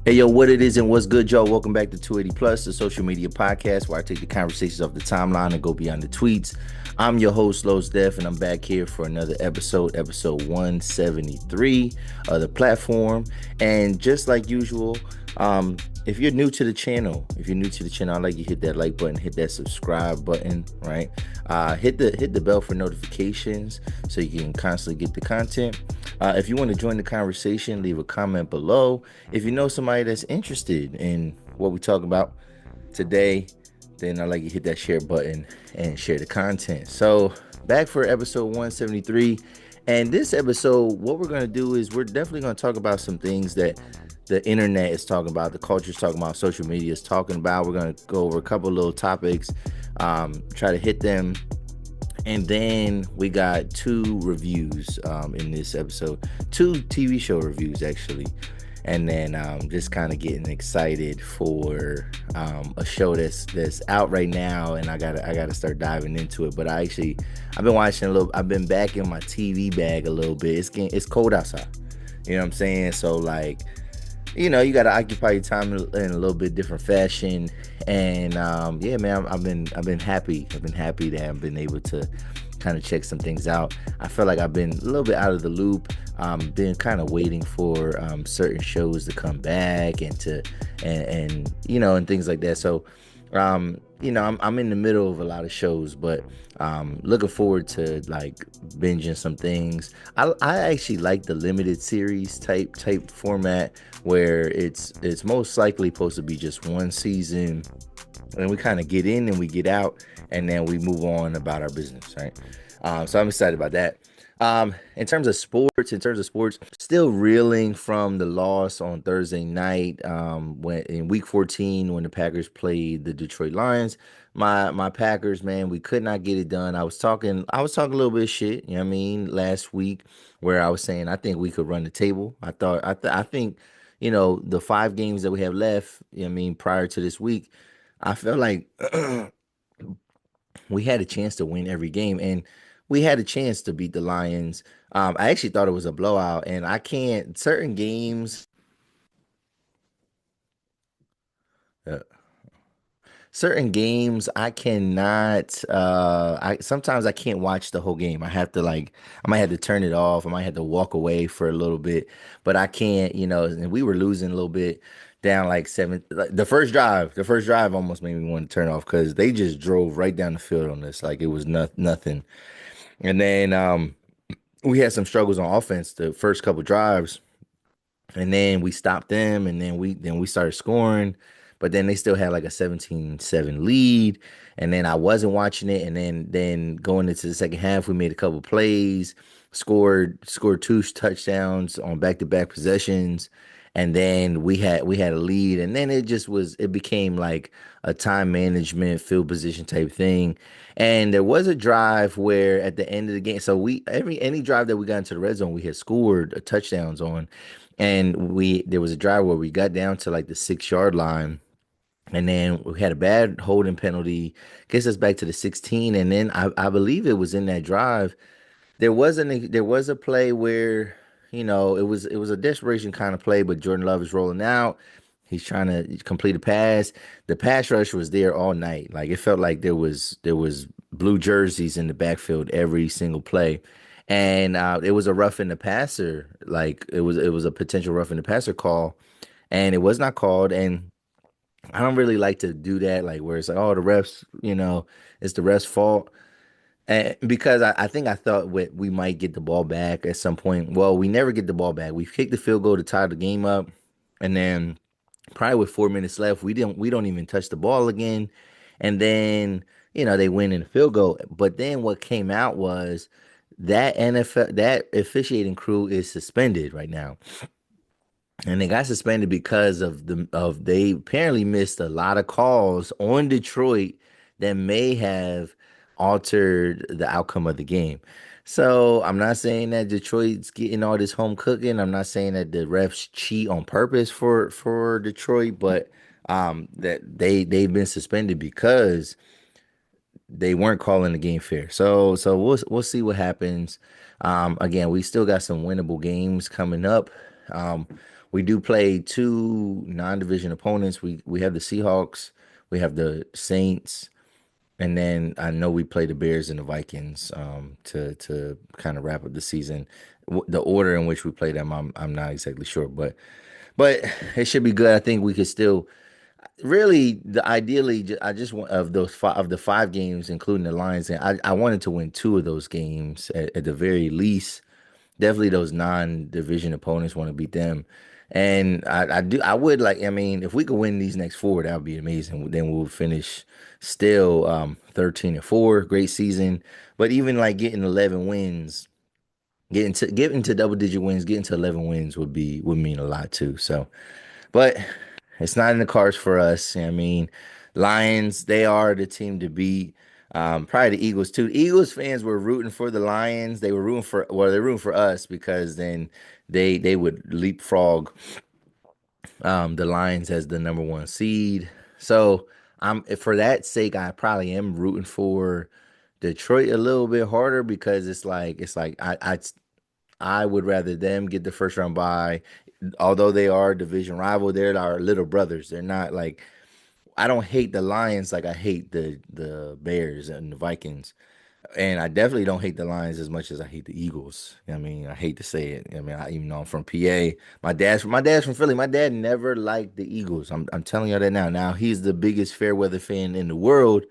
Hey, yo, what it is and what's good, y'all? Welcome back to 280 Plus, the social media podcast where I take the conversations off the timeline and go beyond the tweets. I'm your host, Los Def, and I'm back here for another episode 173 of the platform. And just like usual, if you're new to the channel, I'd like you to hit that like button, hit that subscribe button, right? Hit the bell for notifications so you can constantly get the content. If you want to join the conversation, leave a comment below. If you know somebody that's interested in what we talk about today, then I'd like you to hit that share button and share the content. So back for episode 173. And this episode, what we're going to do is we're definitely going to talk about some things that the internet is talking about, the culture is talking about, social media is talking about. We're going to go over a couple of little topics, try to hit them. And then we got two reviews in this episode, two TV show reviews actually. And then just kind of getting excited for a show that's out right now, and I gotta start diving into it. But I've been watching a little. I've been back in my TV bag a little bit. It's cold outside. You know what I'm saying? So like, you got to occupy your time in a little bit different fashion. And yeah, man, I've been happy. I've been happy that I've been able to kind of check some things out. I feel like I've been a little bit out of the loop. Been kind of waiting for certain shows to come back and things like that. So I'm in the middle of a lot of shows, but looking forward to like binging some things. I actually like the limited series type format where it's most likely supposed to be just one season, and we kind of get in and we get out, and then we move on about our business, right? So I'm excited about that. In terms of sports, still reeling from the loss on Thursday night. When in Week 14, when the Packers played the Detroit Lions, my Packers, man, we could not get it done. I was talking a little bit of shit, you know what I mean, last week, where I was saying I think we could run the table. I think, the 5 games that we have left, you know what I mean, prior to this week, I felt like we had a chance to win every game, and we had a chance to beat the Lions. I actually thought it was a blowout, and I can't uh, certain games I cannot. I sometimes I can't watch the whole game. I have to like I might have to turn it off. I might have to walk away for a little bit, but I can't. And we were losing a little bit down like seven. Like the first drive almost made me want to turn off because they just drove right down the field on us like it was nothing. And then we had some struggles on offense the first couple drives, and then we stopped them, and then we started scoring, but then they still had like a 17-7 lead. And then I wasn't watching it, and then going into the second half, we made a couple plays, scored two touchdowns on back-to-back possessions, and then we had a lead, and then it became like a time management field position type thing. And there was a drive where at the end of the game, so we every any drive that we got into the red zone, we had scored touchdowns on. And there was a drive where we got down to like the 6 yard line, and then we had a bad holding penalty, gets us back to the 16. And then I believe it was in that drive. There was a play where, it was a desperation kind of play, but Jordan Love is rolling out. He's trying to complete a pass. The pass rush was there all night. Like it felt like there was blue jerseys in the backfield every single play. And it was a rough in the passer, like it was a potential rough in the passer call, and it was not called. And I don't really like to do that, like where it's like, oh, the refs, it's the refs' fault. And because I think I thought we might get the ball back at some point. Well, we never get the ball back. We kicked the field goal to tie the game up, and then probably with 4 minutes left, we don't even touch the ball again. And then, they win in the field goal. But then what came out was that that officiating crew is suspended right now. And they got suspended because they apparently missed a lot of calls on Detroit that may have altered the outcome of the game. So I'm not saying that Detroit's getting all this home cooking. I'm not saying that the refs cheat on purpose for Detroit, but that they've been suspended because they weren't calling the game fair. So we'll see what happens. Again, we still got some winnable games coming up. Um, We do play two non-division opponents. We have the Seahawks, we have the Saints, and then I know we play the Bears and the Vikings to kind of wrap up the season. The order in which we play them, I'm not exactly sure, but it should be good. I think we could still really the ideally I just want of those five of the five games, including the Lions, and I wanted to win two of those games at the very least. Definitely those non-division opponents want to beat them. And I would like, I mean, if we could win these next four, that would be amazing. Then we'll finish still 13-4, great season. But even like getting 11 wins, getting to double digit wins, getting to 11 wins would mean a lot too. So, but it's not in the cards for us. I mean, Lions, they are the team to beat. Probably the Eagles too. Eagles fans were rooting for the Lions. They were rooting for well, they're rooting for us because then they would leapfrog the Lions as the number one seed. So I'm for that sake, I probably am rooting for Detroit a little bit harder because it's like I would rather them get the first round bye. Although they are division rival, they're our little brothers. They're not like I don't hate the Lions like I hate the Bears and the Vikings. And I definitely don't hate the Lions as much as I hate the Eagles. I mean, I hate to say it. I mean, even though I'm from PA, my dad's from Philly. My dad never liked the Eagles. I'm telling you that now. Now he's the biggest fair weather fan in the world,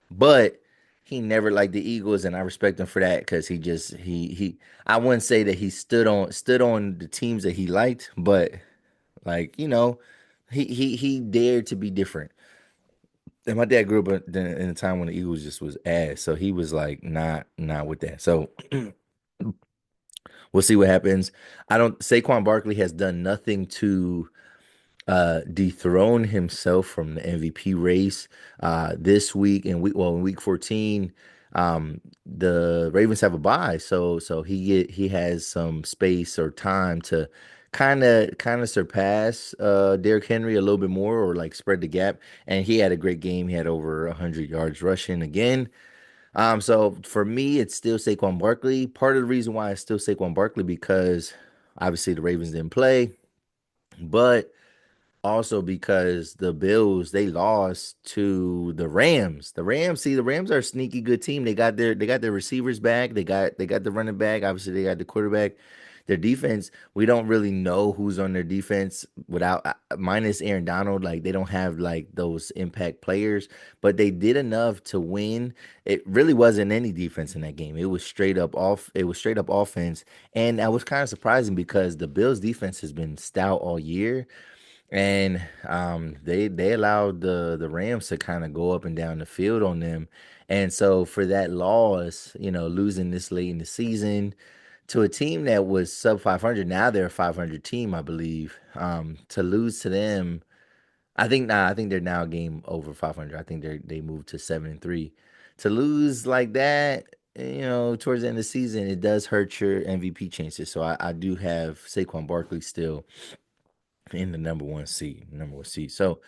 but he never liked the Eagles, and I respect him for that because he just he I wouldn't say that he stood on the teams that he liked, but like he dared to be different. And my dad grew up in a time when the Eagles just was ass, so he was like not with that. So we'll see what happens. I don't. Saquon Barkley has done nothing to dethrone himself from the MVP race this week in week 14. The Ravens have a bye, so he has some space or time to kind of surpass Derrick Henry a little bit more or like spread the gap. And he had a great game. He had over 100 yards rushing again. So for me, it's still Saquon Barkley. Part of the reason why it's still Saquon Barkley because obviously the Ravens didn't play, but also because the Bills they lost to the Rams. The Rams are a sneaky good team. They got their receivers back. They got the running back. Obviously, they got the quarterback. Their defense, we don't really know who's on their defense without minus Aaron Donald. Like they don't have like those impact players, but they did enough to win. It really wasn't any defense in that game. It was straight up off. It was straight up offense, and that was kind of surprising because the Bills defense has been stout all year. And they allowed the Rams to kind of go up and down the field on them. And so for that loss, losing this late in the season to a team that was sub 500, now they're a 500 team, I believe. To lose to them, I think they're now a game over 500. I think they moved to 7-3. To lose like that, towards the end of the season, it does hurt your MVP chances. So I do have Saquon Barkley still in the number one seed. So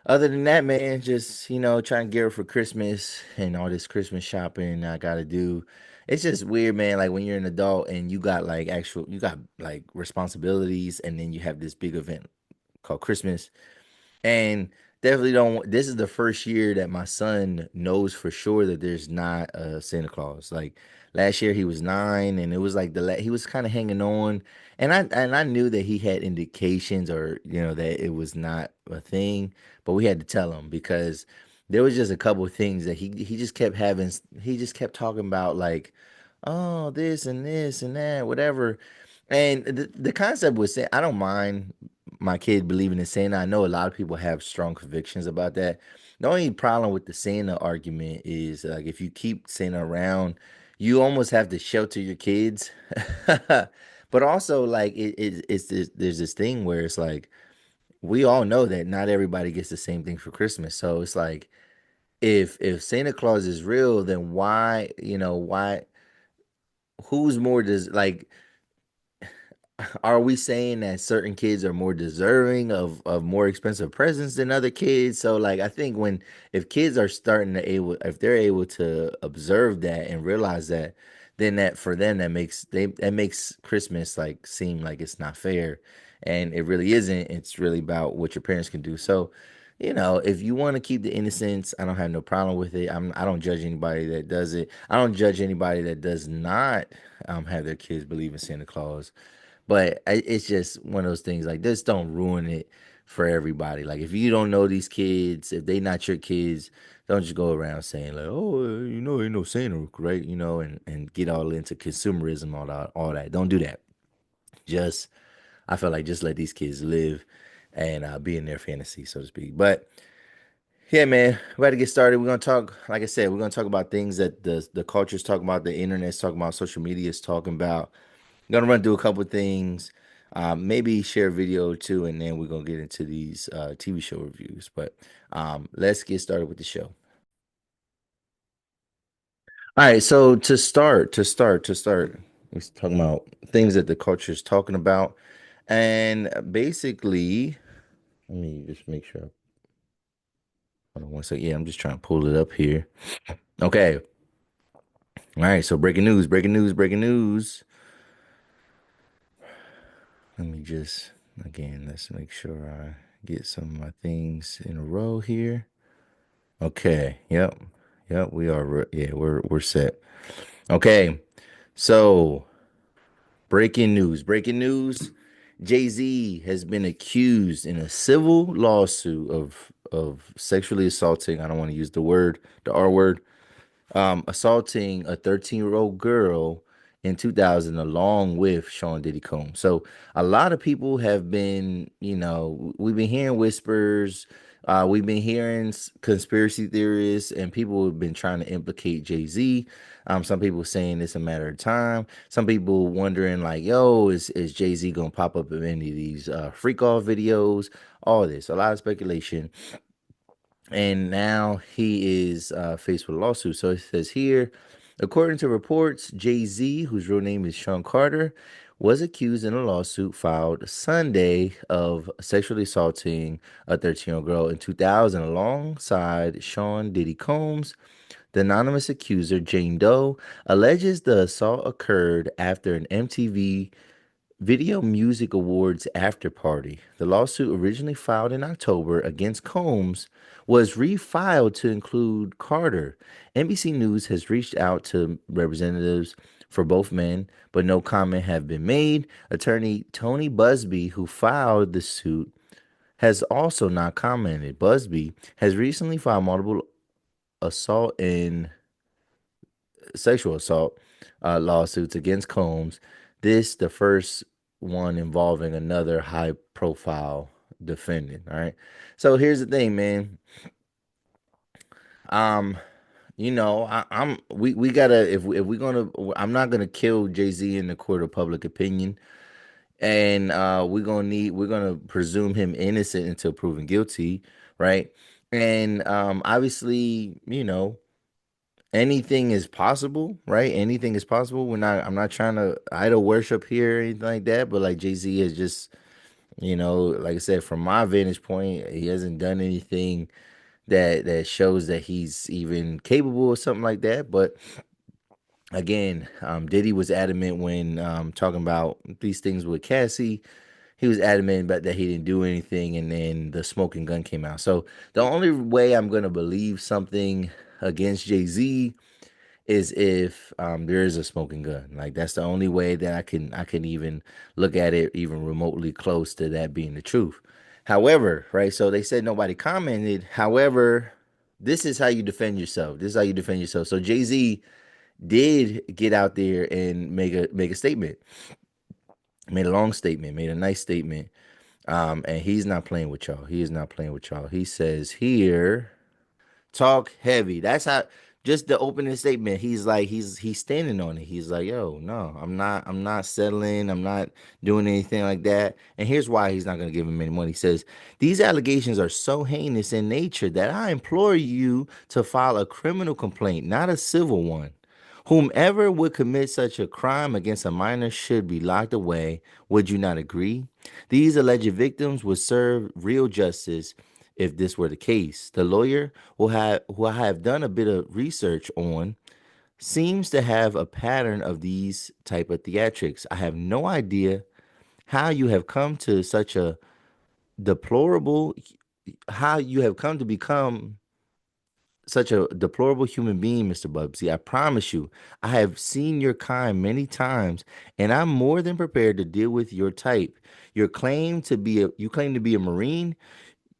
other than that, man, just trying to get her for Christmas and all this Christmas shopping I gotta do. It's just weird, man. Like when you're an adult and you got like responsibilities, and then you have this big event called Christmas, and definitely don't. This is the first year that my son knows for sure that there's not a Santa Claus. Like last year, he was 9, and it was like he was kind of hanging on, and I knew that he had indications or that it was not a thing, but we had to tell him because there was just a couple of things that he just kept having. He just kept talking about like, oh, this and that, whatever. And the concept was saying, I don't mind my kid believing in Santa. I know a lot of people have strong convictions about that. The only problem with the Santa argument is like if you keep Santa around, you almost have to shelter your kids. But also like there's this thing where it's like we all know that not everybody gets the same thing for Christmas. So it's like if Santa Claus is real, then why who's more does like are we saying that certain kids are more deserving of more expensive presents than other kids? So like I think if kids are starting to able if they're able to observe that and realize that then that for them that makes Christmas like seem like it's not fair, and it really isn't. It's really about what your parents can do. So, if you want to keep the innocence, I don't have no problem with it. I don't judge anybody that does it. I don't judge anybody that does not have their kids believe in Santa Claus. But it's just one of those things like this. Don't ruin it for everybody. Like if you don't know these kids, if they not your kids, don't just go around saying like, oh, ain't no Santa, right? And get all into consumerism, all that. Don't do that. Just I feel like just let these kids live and be in their fantasy, so to speak. But yeah, man, we got to get started. We're gonna talk, like I said, we're gonna talk about things that the culture's talking about, the internet's talking about, social media's talking about. Gonna run through a couple of things, maybe share a video or two, and then we're gonna get into these TV show reviews. But let's get started with the show. All right, so to start, we're talking about things that the culture is talking about, and basically, let me just make sure. Hold on one second. Yeah, I'm just trying to pull it up here. Okay. All right. So breaking news, breaking news, breaking news. Let me just again. Let's make sure I get some of my things in a row here. Okay. Yep. Yep. We are. Yeah. We're set. Okay. So breaking news. Breaking news. Jay-Z has been accused in a civil lawsuit of sexually assaulting. I don't want to use the R word, assaulting a 13-year-old girl in 2000 along with Sean Diddy Combs. So a lot of people have been, we've been hearing whispers, we've been hearing conspiracy theorists, and people have been trying to implicate Jay-Z. Some people saying it's a matter of time. Some people wondering like, yo, is Jay-Z gonna pop up in any of these freak off videos? All this, a lot of speculation, and now he is faced with a lawsuit. So it says here, according to reports, Jay Z, whose real name is Sean Carter, was accused in a lawsuit filed Sunday of sexually assaulting a 13-year-old girl in 2000 alongside Sean Diddy Combs. The anonymous accuser, Jane Doe, alleges the assault occurred after an MTV Video Music Awards after party. The lawsuit, originally filed in October against Combs, was refiled to include Carter. NBC News has reached out to representatives for both men, but no comment have been made. Attorney Tony Busby, who filed the suit, has also not commented. Busby has recently filed multiple assault and sexual assault lawsuits against Combs. This the first one involving another high profile defendant. All right. So here's the thing, man. Um, we gotta if we're gonna I'm not gonna kill Jay-Z in the court of public opinion. And we're gonna presume him innocent until proven guilty, right? And obviously, anything is possible, right? Anything is possible. I'm not trying to idol worship here or anything like that, but like Jay-Z has just, like I said, from my vantage point, he hasn't done anything that shows that he's even capable of something like that. But again, Diddy was adamant when talking about these things with Cassie. He was adamant about that he didn't do anything, and then the smoking gun came out. So the only way I'm gonna believe something against Jay-Z is if there is a smoking gun. Like that's the only way that I can even look at it even remotely close to that being the truth. However, right, so they said nobody commented. However, this is how you defend yourself. This is how you defend yourself. So Jay-Z did get out there and make a statement, made a long statement, made a nice statement. And he's not playing with y'all. He is not playing with y'all. He says here, talk heavy. That's how just the opening statement. He's like he's standing on it. He's like, yo, no, I'm not settling. I'm not doing anything like that. And here's why he's not gonna give him any money. He says, these allegations are so heinous in nature that I implore you to file a criminal complaint, not a civil one. Whomever would commit such a crime against a minor should be locked away. Would you not agree? These alleged victims would serve real justice if this were the case. The lawyer who I have done a bit of research on seems to have a pattern of these type of theatrics. I have no idea how you have come to such a deplorable, how you have come to become such a deplorable human being, Mr. Bubsy. I promise you, I have seen your kind many times, and I'm more than prepared to deal with your type. You claim to be a Marine.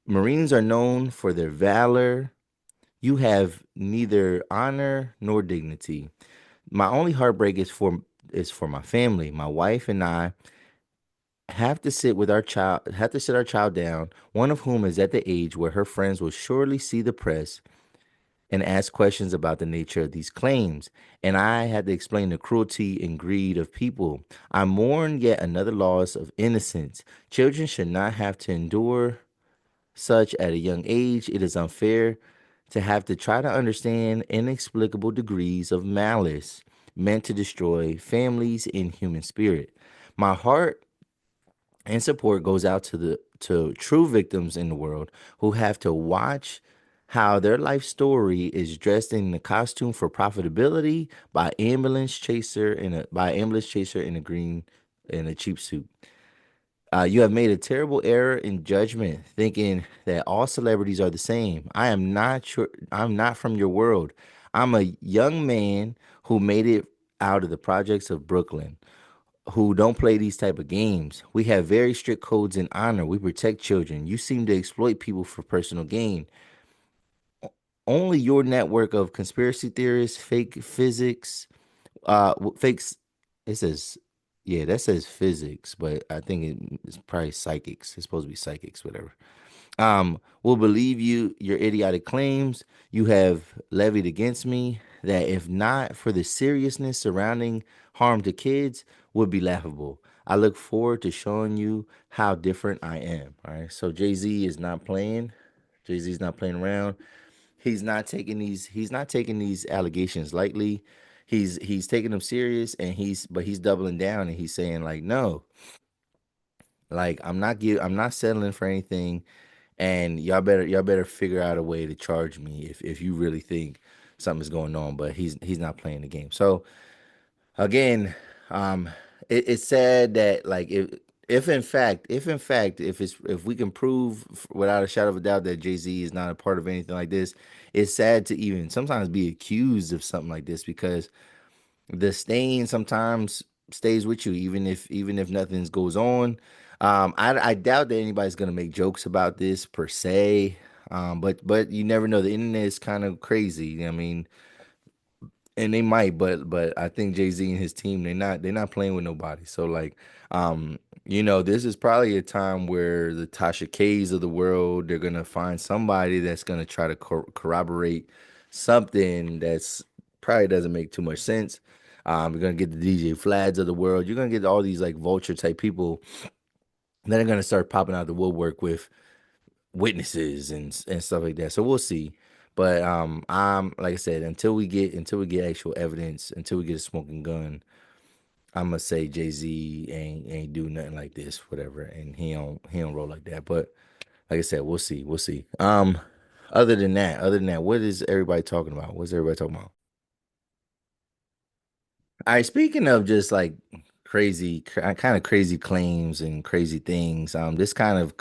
Marines are known for their valor. You have neither honor nor dignity. My only heartbreak is for my family. My wife and I have to sit our child down, one of whom is at the age where her friends will surely see the press and ask questions about the nature of these claims. And I had to explain the cruelty and greed of people. I mourn yet another loss of innocence. Children should not have to endure such at a young age. It is unfair to have to try to understand inexplicable degrees of malice meant to destroy families in human spirit. My heart and support goes out to true victims in the world who have to watch how their life story is dressed in the costume for profitability by ambulance chaser in a green in a cheap suit. You have made a terrible error in judgment, thinking that all celebrities are the same. I am not sure. I'm not from your world. I'm a young man who made it out of the projects of Brooklyn, who don't play these type of games. We have very strict codes and honor. We protect children. You seem to exploit people for personal gain. Only your network of conspiracy theorists, fake physics, fakes. It says, yeah, that says physics, but I think it's probably psychics. It's supposed to be psychics, whatever. Will believe your idiotic claims you have levied against me, that if not for the seriousness surrounding harm to kids, would be laughable. I look forward to showing you how different I am. All right. So Jay-Z is not playing. Jay-Z is not playing around. He's not taking these allegations lightly. He's taking them serious, and he's doubling down, and he's saying like, no, like I'm not settling for anything, and y'all better figure out a way to charge me if you really think something's going on. But he's not playing the game. So again, um, it's sad that like if we can prove without a shadow of a doubt that Jay-Z is not a part of anything like this, it's sad to even sometimes be accused of something like this, because the stain sometimes stays with you even if nothing goes on. I doubt that anybody's gonna make jokes about this per se. But you never know. The internet is kind of crazy. I mean, and they might, but I think Jay-Z and his team, they're not playing with nobody. So like, this is probably a time where the Tasha K's of the world, they're gonna find somebody that's gonna try to corroborate something that's probably doesn't make too much sense. You're gonna get the DJ Flads of the world. You're gonna get all these like vulture type people that are gonna start popping out the woodwork with witnesses and stuff like that. So we'll see. But I'm like I said, until we get actual evidence, until we get a smoking gun, I'm gonna say Jay-Z ain't do nothing like this, whatever, and he don't roll like that. But like I said, we'll see. Other than that, what is everybody talking about? What's everybody talking about? All right, speaking of just like kind of crazy claims and crazy things, this kind of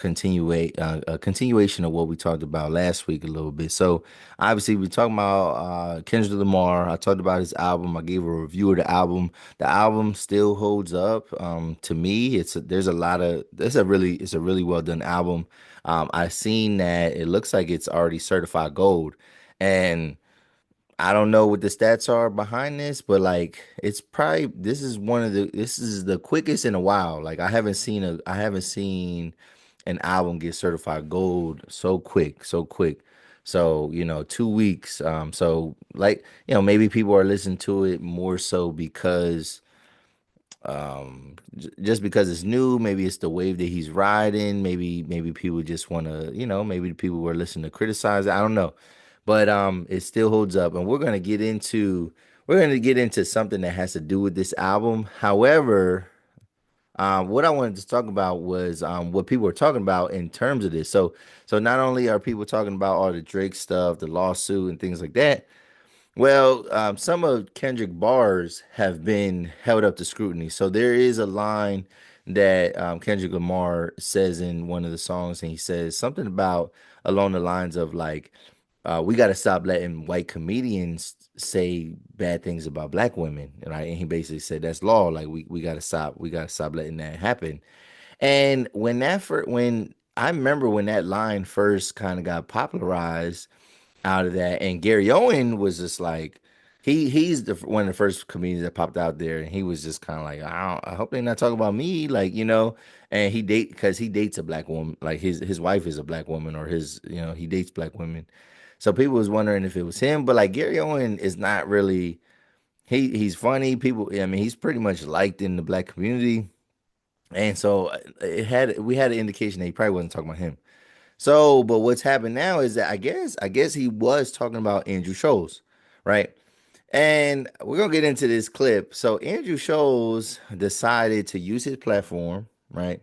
a continuation of what we talked about last week a little bit. So obviously we talking about Kendrick Lamar. I talked about his album. I gave a review of the album. The album still holds up. To me, it's a really well done album. I seen that it looks like it's already certified gold, and I don't know what the stats are behind this, but like it's probably this is the quickest in a while. Like I haven't seen an album get certified gold so quick, so quick. So, 2 weeks. So like, maybe people are listening to it more so because just because it's new. Maybe it's the wave that he's riding. Maybe people just want to, maybe the people who are listening to criticize it. I don't know, but it still holds up, and we're gonna get into something that has to do with this album. However, what I wanted to talk about was what people are talking about in terms of this. So not only are people talking about all the Drake stuff, the lawsuit, and things like that, Well, some of Kendrick bars have been held up to scrutiny. So there is a line that Kendrick Lamar says in one of the songs, and he says something about along the lines of like, we got to stop letting white comedians say bad things about black women, right? And he basically said that's law. Like we got to stop. We got to stop letting that happen. And when I remember when that line first kind of got popularized out of that. And Gary Owen was just like he's one of the first comedians that popped out there, and he was just kind of like, I hope they're not talking about me, like And because he dates a black woman, like his wife is a black woman, or he dates black women. So people was wondering if it was him, but like Gary Owen is not really. He's funny. People, I mean, he's pretty much liked in the black community, and so we had an indication that he probably wasn't talking about him. So, but what's happened now is that I guess he was talking about Andrew Schulz, right? And we're gonna get into this clip. So Andrew Schulz decided to use his platform, right?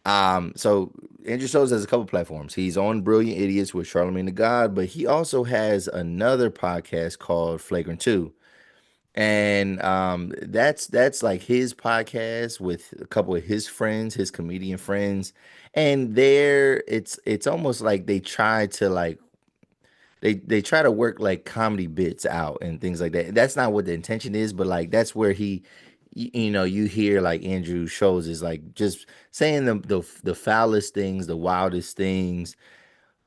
So Andrew Schulz has a couple platforms. He's on Brilliant Idiots with Charlamagne the God, but he also has another podcast called Flagrant 2. And that's like his podcast with a couple of his friends, his comedian friends. And there it's almost like they try to work like comedy bits out and things like that. That's not what the intention is, but like that's where you hear like Andrew Schulz is like just saying the foulest things, the wildest things,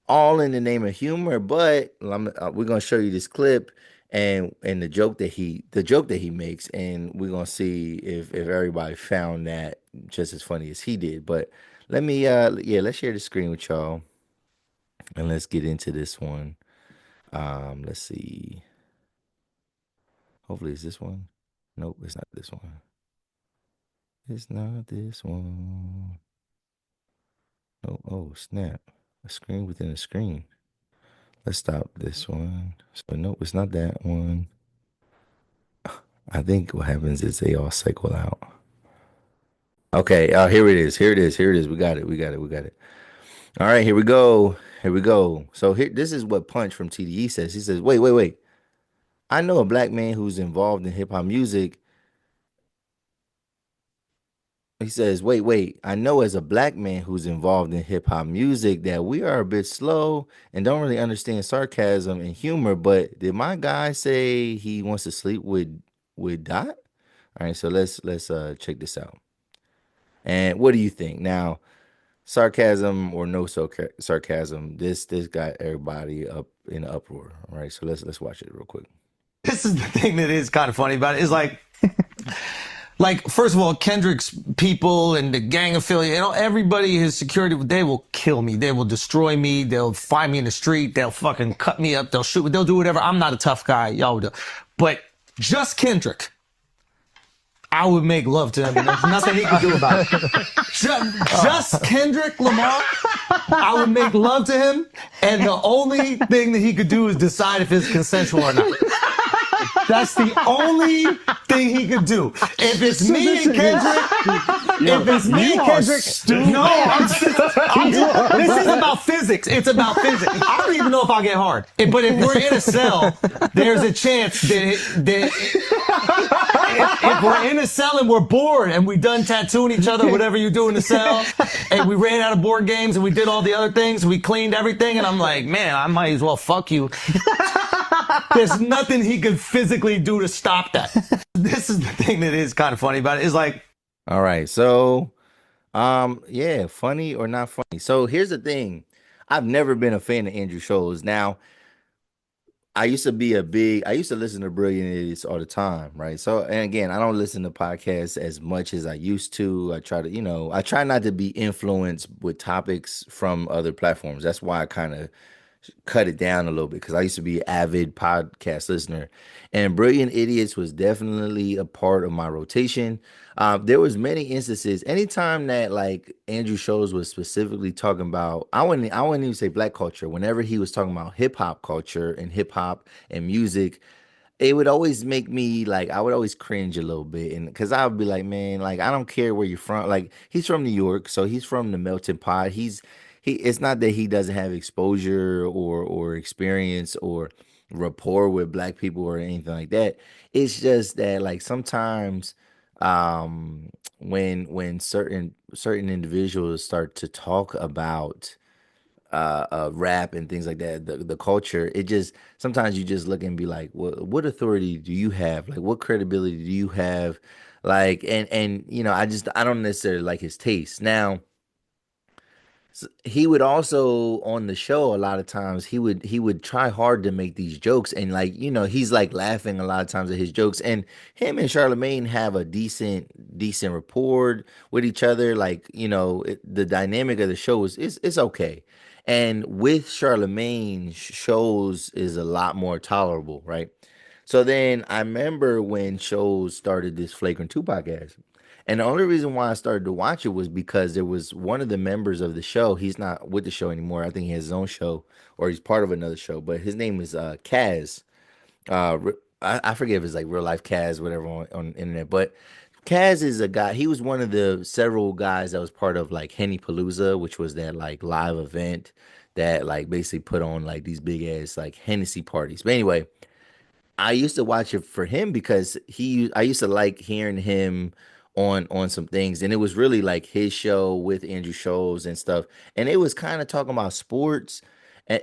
all in the name of humor. But we're gonna show you this clip and the joke that he makes, and we're gonna see if everybody found that just as funny as he did. But let's share the screen with y'all and let's get into this one. Let's see. Hopefully it's this one. Nope, it's not this one. It's not this one. Oh, oh, snap. A screen within a screen. Let's stop this one. So nope, it's not that one. I think what happens is they all cycle out. Okay, here it is. Here it is. Here it is. We got it. We got it. We got it. All right, here we go. Here we go. So here, this is what Punch from TDE says. He says, "Wait, wait, wait. I know a black man who's involved in hip hop music." He says, "Wait, wait. I know as a black man who's involved in hip hop music that we are a bit slow and don't really understand sarcasm and humor. But did my guy say he wants to sleep with Dot?" All right, so let's check this out. And what do you think now? Sarcasm or no sarcasm? This got everybody up in an uproar. All right, so let's watch it real quick. This is the thing that is kind of funny about it is like first of all, Kendrick's people and the gang affiliate, everybody, his security, they will kill me. They will destroy me. They'll find me in the street. They'll fucking cut me up. They'll shoot. They'll do whatever. I'm not a tough guy. Y'all do. But just Kendrick, I would make love to him, and there's nothing he can do about it. Just Kendrick Lamar, I would make love to him, and the only thing that he could do is decide if it's consensual or not. That's the only thing he could do. If it's me and Kendrick, this is about physics. It's about physics. I don't even know if I'll get hard. But if we're in a cell, there's a chance that if we're in a cell and we're bored and we done tattooing each other, whatever you do in the cell, and we ran out of board games and we did all the other things, we cleaned everything, and I'm like, man, I might as well fuck you. There's nothing he could physically do to stop that. This is the thing that is kind of funny about it. Is like, all right, so yeah, funny or not funny. So here's the thing. I've never been a fan of Andrew Schulz. Now, I used to listen to Brilliant Idiots all the time, right? So, and again, I don't listen to podcasts as much as I used to. I try not to be influenced with topics from other platforms. That's why I kind of cut it down a little bit because I used to be an avid podcast listener, and Brilliant Idiots was definitely a part of my rotation. There was many instances. Anytime that like Andrew Schulz was specifically talking about, I wouldn't even say black culture. Whenever he was talking about hip hop culture and hip hop and music, it would always make me like I would always cringe a little bit, and because I would be like, man, like I don't care where you're from. Like he's from New York, so he's from the melting pot. He it's not that he doesn't have exposure or experience or rapport with black people or anything like that. It's just that like sometimes when certain individuals start to talk about rap and things like that, the culture, it just sometimes you just look and be like, what authority do you have? Like, what credibility do you have? Like, and you know, I don't necessarily like his taste. Now, he would also on the show a lot of times he would try hard to make these jokes and like you know he's like laughing a lot of times at his jokes and him and Charlemagne have a decent rapport with each other like you know the dynamic of the show is okay and with Charlemagne shows is a lot more tolerable, right? So then I remember when shows started this Flagrant 2 podcast. And the only reason why I started to watch it was because there was one of the members of the show. He's not with the show anymore. I think he has his own show or he's part of another show. But his name is Kaz. I forget if it's like real life Kaz, whatever on the internet. But Kaz is a guy. He was one of the several guys that was part of like Henny Palooza, which was that like live event that like basically put on like these big ass like Hennessy parties. But anyway, I used to watch it for him because I used to like hearing him on some things and it was really like his show with Andrew Schulz and stuff and it was kind of talking about sports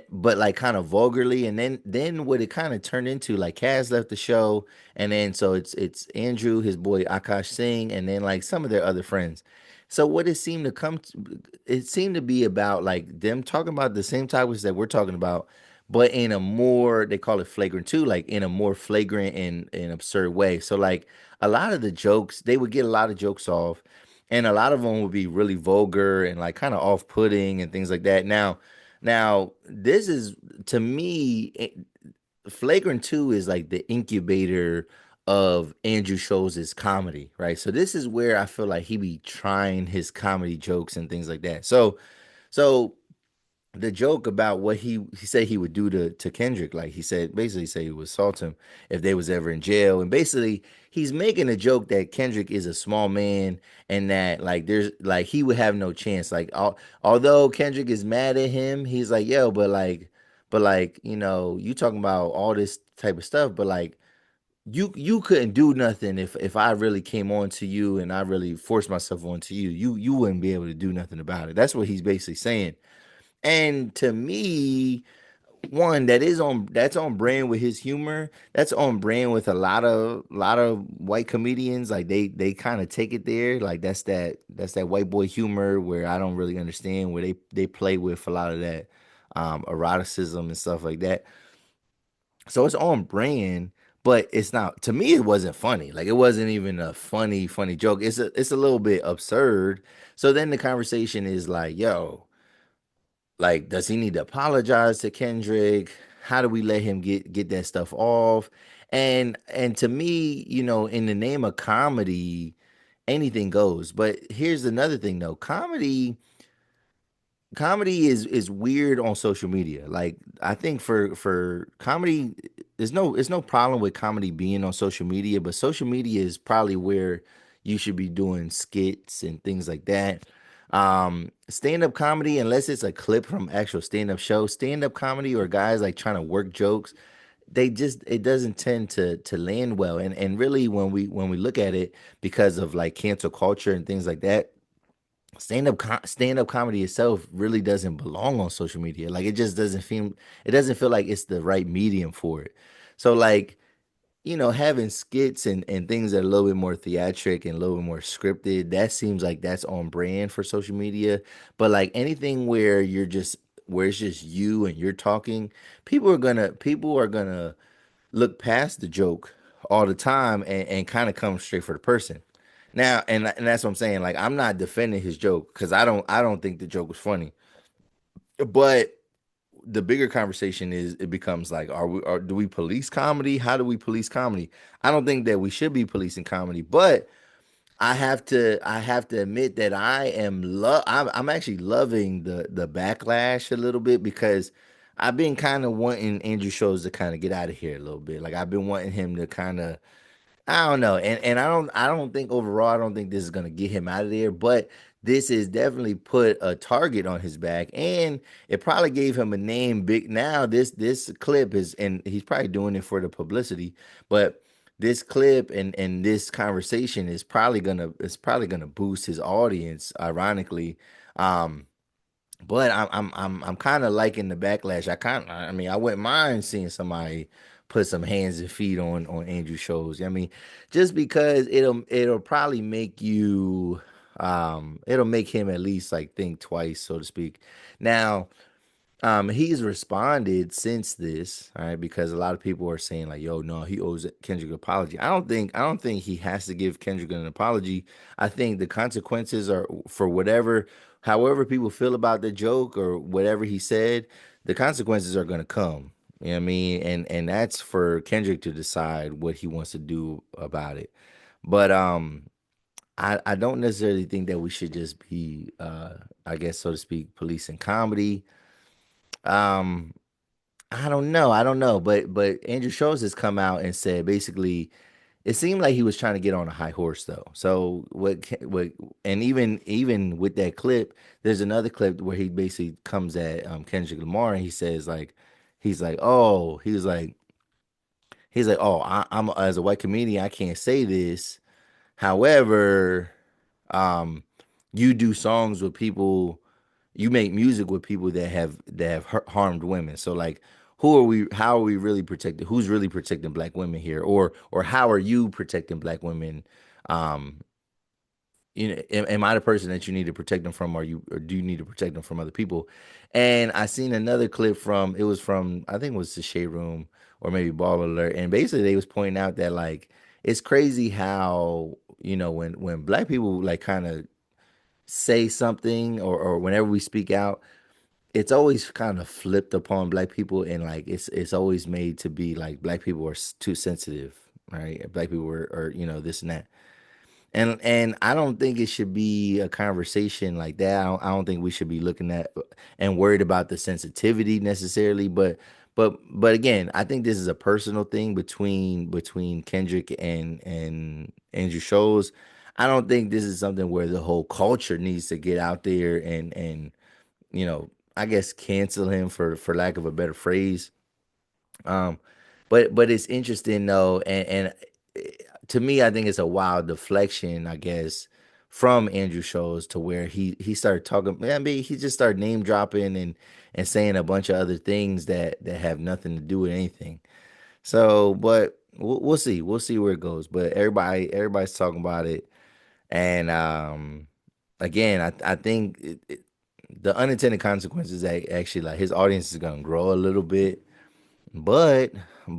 but like kind of vulgarly and then what it kind of turned into like Kaz left the show and then so it's Andrew, his boy Akash Singh and then like some of their other friends. So what it seemed to be about like them talking about the same topics that we're talking about but in a more they call it flagrant too, like in a more flagrant and absurd way. So like a lot of the jokes, they would get a lot of jokes off, and a lot of them would be really vulgar and like kind of off-putting and things like that. Now this is to me, flagrant 2 is like the incubator of Andrew Schulz's comedy, right? So this is where I feel like he be trying his comedy jokes and things like that. So the joke about what he said he would do to Kendrick, like he said, basically say he would assault him if they was ever in jail, and basically he's making a joke that Kendrick is a small man and that like there's like he would have no chance. Like although Kendrick is mad at him, he's like yo, but like you know you talking about all this type of stuff, but like you couldn't do nothing if I really came on to you and I really forced myself onto you wouldn't be able to do nothing about it. That's what he's basically saying. And to me, one that's on brand with his humor. That's on brand with a lot of white comedians. Like they kind of take it there. Like that's that white boy humor where I don't really understand where they play with a lot of that eroticism and stuff like that. So it's on brand, but it's not to me it wasn't funny. Like it wasn't even a funny joke. It's a little bit absurd. So then the conversation is like, yo, like, does he need to apologize to Kendrick? How do we let him get that stuff off? And to me, you know, in the name of comedy, anything goes. But here's another thing though. Comedy is weird on social media. Like I think for comedy, there's no problem with comedy being on social media, but social media is probably where you should be doing skits and things like that. Stand-up comedy, unless it's a clip from actual stand-up show, stand-up comedy or guys like trying to work jokes, they just it doesn't tend to land well. And really when we look at it because of like cancel culture and things like that, stand-up comedy itself really doesn't belong on social media. Like it doesn't feel like it's the right medium for it. So like, you know, having skits and things that are a little bit more theatric and a little bit more scripted, that seems like that's on brand for social media. But like anything where it's just you and you're talking, people are gonna look past the joke all the time and kind of come straight for the person. Now, and that's what I'm saying. Like, I'm not defending his joke because I don't think the joke was funny. But the bigger conversation is it becomes like, do we police comedy? How do we police comedy? I don't think that we should be policing comedy, but I have to admit that I'm actually loving the backlash a little bit because I've been kind of wanting Andrew Schulz to kind of get out of here a little bit. Like I've been wanting him to kind of I don't know. And I don't think overall I don't think this is gonna get him out of there. But this has definitely put a target on his back, and it probably gave him a name. Big now, this clip is, and he's probably doing it for the publicity, but this clip and this conversation is probably gonna boost his audience. Ironically, um, but I'm kind of liking the backlash. I mean, I wouldn't mind seeing somebody put some hands and feet on Andrew Schulz. I mean, just because it'll probably make you it'll make him at least like think twice, so to speak. Now, he's responded since this, all right, because a lot of people are saying like, "Yo, no, he owes Kendrick an apology." I don't think he has to give Kendrick an apology. I think the consequences are for whatever, however people feel about the joke or whatever he said, the consequences are going to come. You know what I mean? And that's for Kendrick to decide what he wants to do about it. But I don't necessarily think that we should just be I guess so to speak policing comedy. Um I don't know. I don't know. But Andrew Schultz has come out and said basically it seemed like he was trying to get on a high horse though. So what and even with that clip, there's another clip where he basically comes at Kendrick Lamar and he says like he's like, "Oh, I'm as a white comedian, I can't say this. However, um you do songs with people you make music with people that have harmed women. So like who are we how are we really protecting who's really protecting black women here or how are you protecting black women um you know am I the person that you need to protect them from or do you need to protect them from other people? And I seen another clip from it was from I think it was the Shade Room or maybe Ball Alert, and basically they was pointing out that like it's crazy how when black people like kind of say something or whenever we speak out, it's always kind of flipped upon black people and like it's always made to be like black people are too sensitive, right? Black people are this and that. And I don't think it should be a conversation like that. I don't think we should be looking at and worried about the sensitivity necessarily, but again, I think this is a personal thing between Kendrick and Andrew Schulz. I don't think this is something where the whole culture needs to get out there and you know, I guess cancel him for lack of a better phrase. Um, but it's interesting though, and to me, I think it's a wild deflection, I guess, from Andrew Schulz to where he started talking. I mean, he just started name dropping and saying a bunch of other things that have nothing to do with anything. So, but we'll see. We'll see where it goes. But everybody's talking about it, and again, I think the unintended consequences that actually like his audience is gonna grow a little bit, but I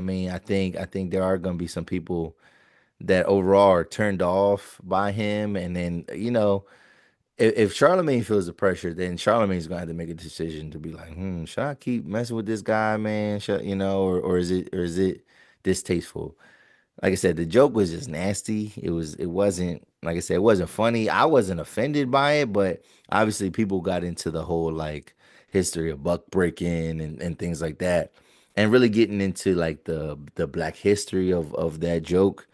mean, I think there are gonna be some people that overall are turned off by him, and then if Charlemagne feels the pressure, then Charlemagne's gonna have to make a decision to be like, should I keep messing with this guy, man? Should or is it distasteful? Like I said, the joke was just nasty. It wasn't like I said, it wasn't funny. I wasn't offended by it, but obviously people got into the whole like history of buck breaking and things like that. And really getting into like the black history of that joke.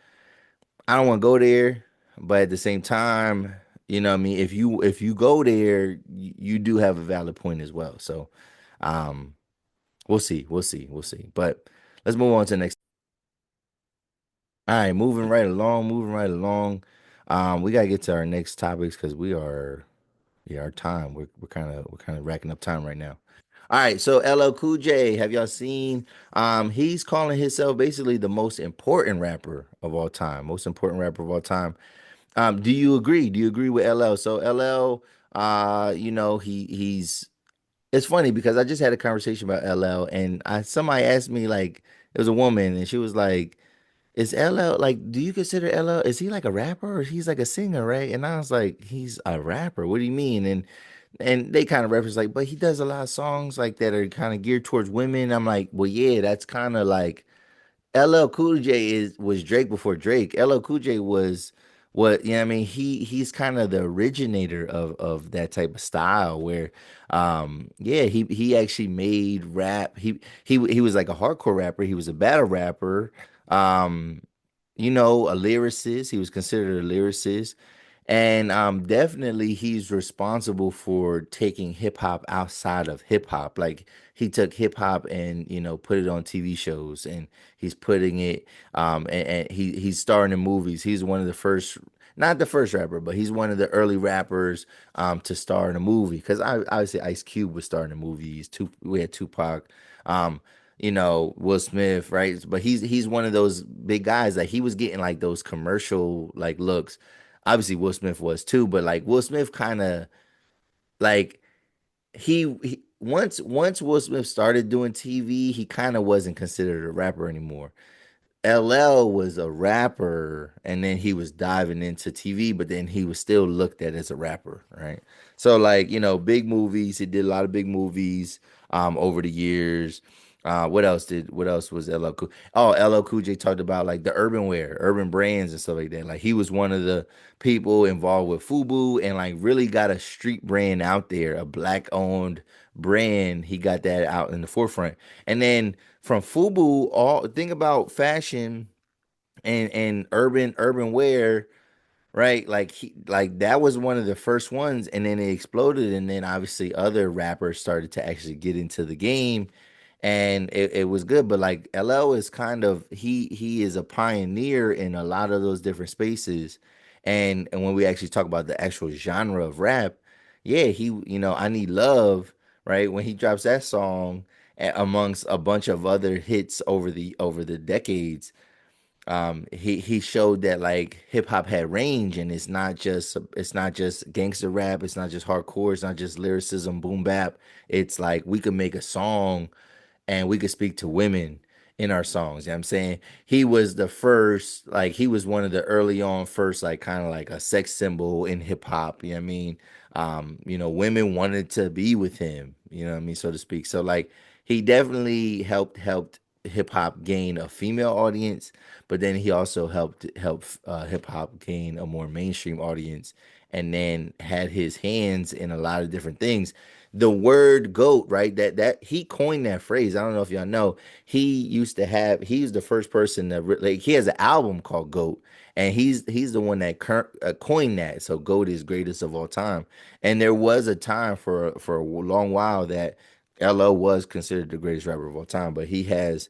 I don't want to go there, but at the same time, you know what I mean, if you go there, you do have a valid point as well. So um we'll see. But let's move on to the next. All right, moving right along. We gotta get to our next topics because we are, yeah, our time. We're kind of racking up time right now. All right, so LL Cool J, have y'all seen? He's calling himself basically the most important rapper of all time, most important rapper of all time. Do you agree? Do you agree with LL? So LL, he's it's funny because I just had a conversation about LL and somebody asked me like it was a woman and she was like is LL like, do you consider LL, is he like a rapper or he's like a singer, right? And I was like, he's a rapper. What do you mean? And they kind of reference like, but he does a lot of songs like that are kind of geared towards women. I'm like, well, yeah, that's kind of like LL Cool J was Drake before Drake. LL Cool J was what I mean. He's kind of the originator of that type of style where yeah, he actually made rap. He was like a hardcore rapper. He was a battle rapper. Um a lyricist. He was considered a lyricist. And definitely he's responsible for taking hip hop outside of hip hop. Like he took hip hop and put it on TV shows, and he's putting it and he's starring in movies. He's one of the first, not the first rapper, but he's one of the early rappers to star in a movie. Because I obviously Ice Cube was starring in movies. We had Tupac. Um, Will Smith, right? But he's one of those big guys that he was getting like those commercial like looks. Obviously, Will Smith was too, but like Will Smith kind of like he once Will Smith started doing TV, he kind of wasn't considered a rapper anymore. LL was a rapper and then he was diving into TV, but then he was still looked at as a rapper, right? So like, big movies, he did a lot of big movies over the years. What else was LL Cool? Oh, LL Cool J talked about like the urban wear, urban brands and stuff like that. Like he was one of the people involved with FUBU and like really got a street brand out there, a black owned brand. He got that out in the forefront. And then from FUBU, all think about fashion and urban wear, right? Like like that was one of the first ones, and then it exploded, and then obviously other rappers started to actually get into the game, and it was good. But like LL is kind of he is a pioneer in a lot of those different spaces, and when we actually talk about the actual genre of rap, yeah, I Need Love, right? When he drops that song amongst a bunch of other hits over the decades, he showed that like hip hop had range, and it's not just gangster rap, it's not just hardcore, it's not just lyricism, boom bap. It's like we could make a song and we could speak to women in our songs. You know what I'm saying? He was the first, like he was one of the early on first, like kind of like a sex symbol in hip hop. You know what I mean? Women wanted to be with him, you know what I mean, so to speak. So like he definitely helped hip hop gain a female audience, but then he also help hip hop gain a more mainstream audience, and then had his hands in a lot of different things. The word goat, right? That he coined that phrase. I don't know if y'all know. He's the first person that like he has an album called Goat, and he's the one that coined that. So Goat is greatest of all time. And there was a time for a long while that LO was considered the greatest rapper of all time, but he has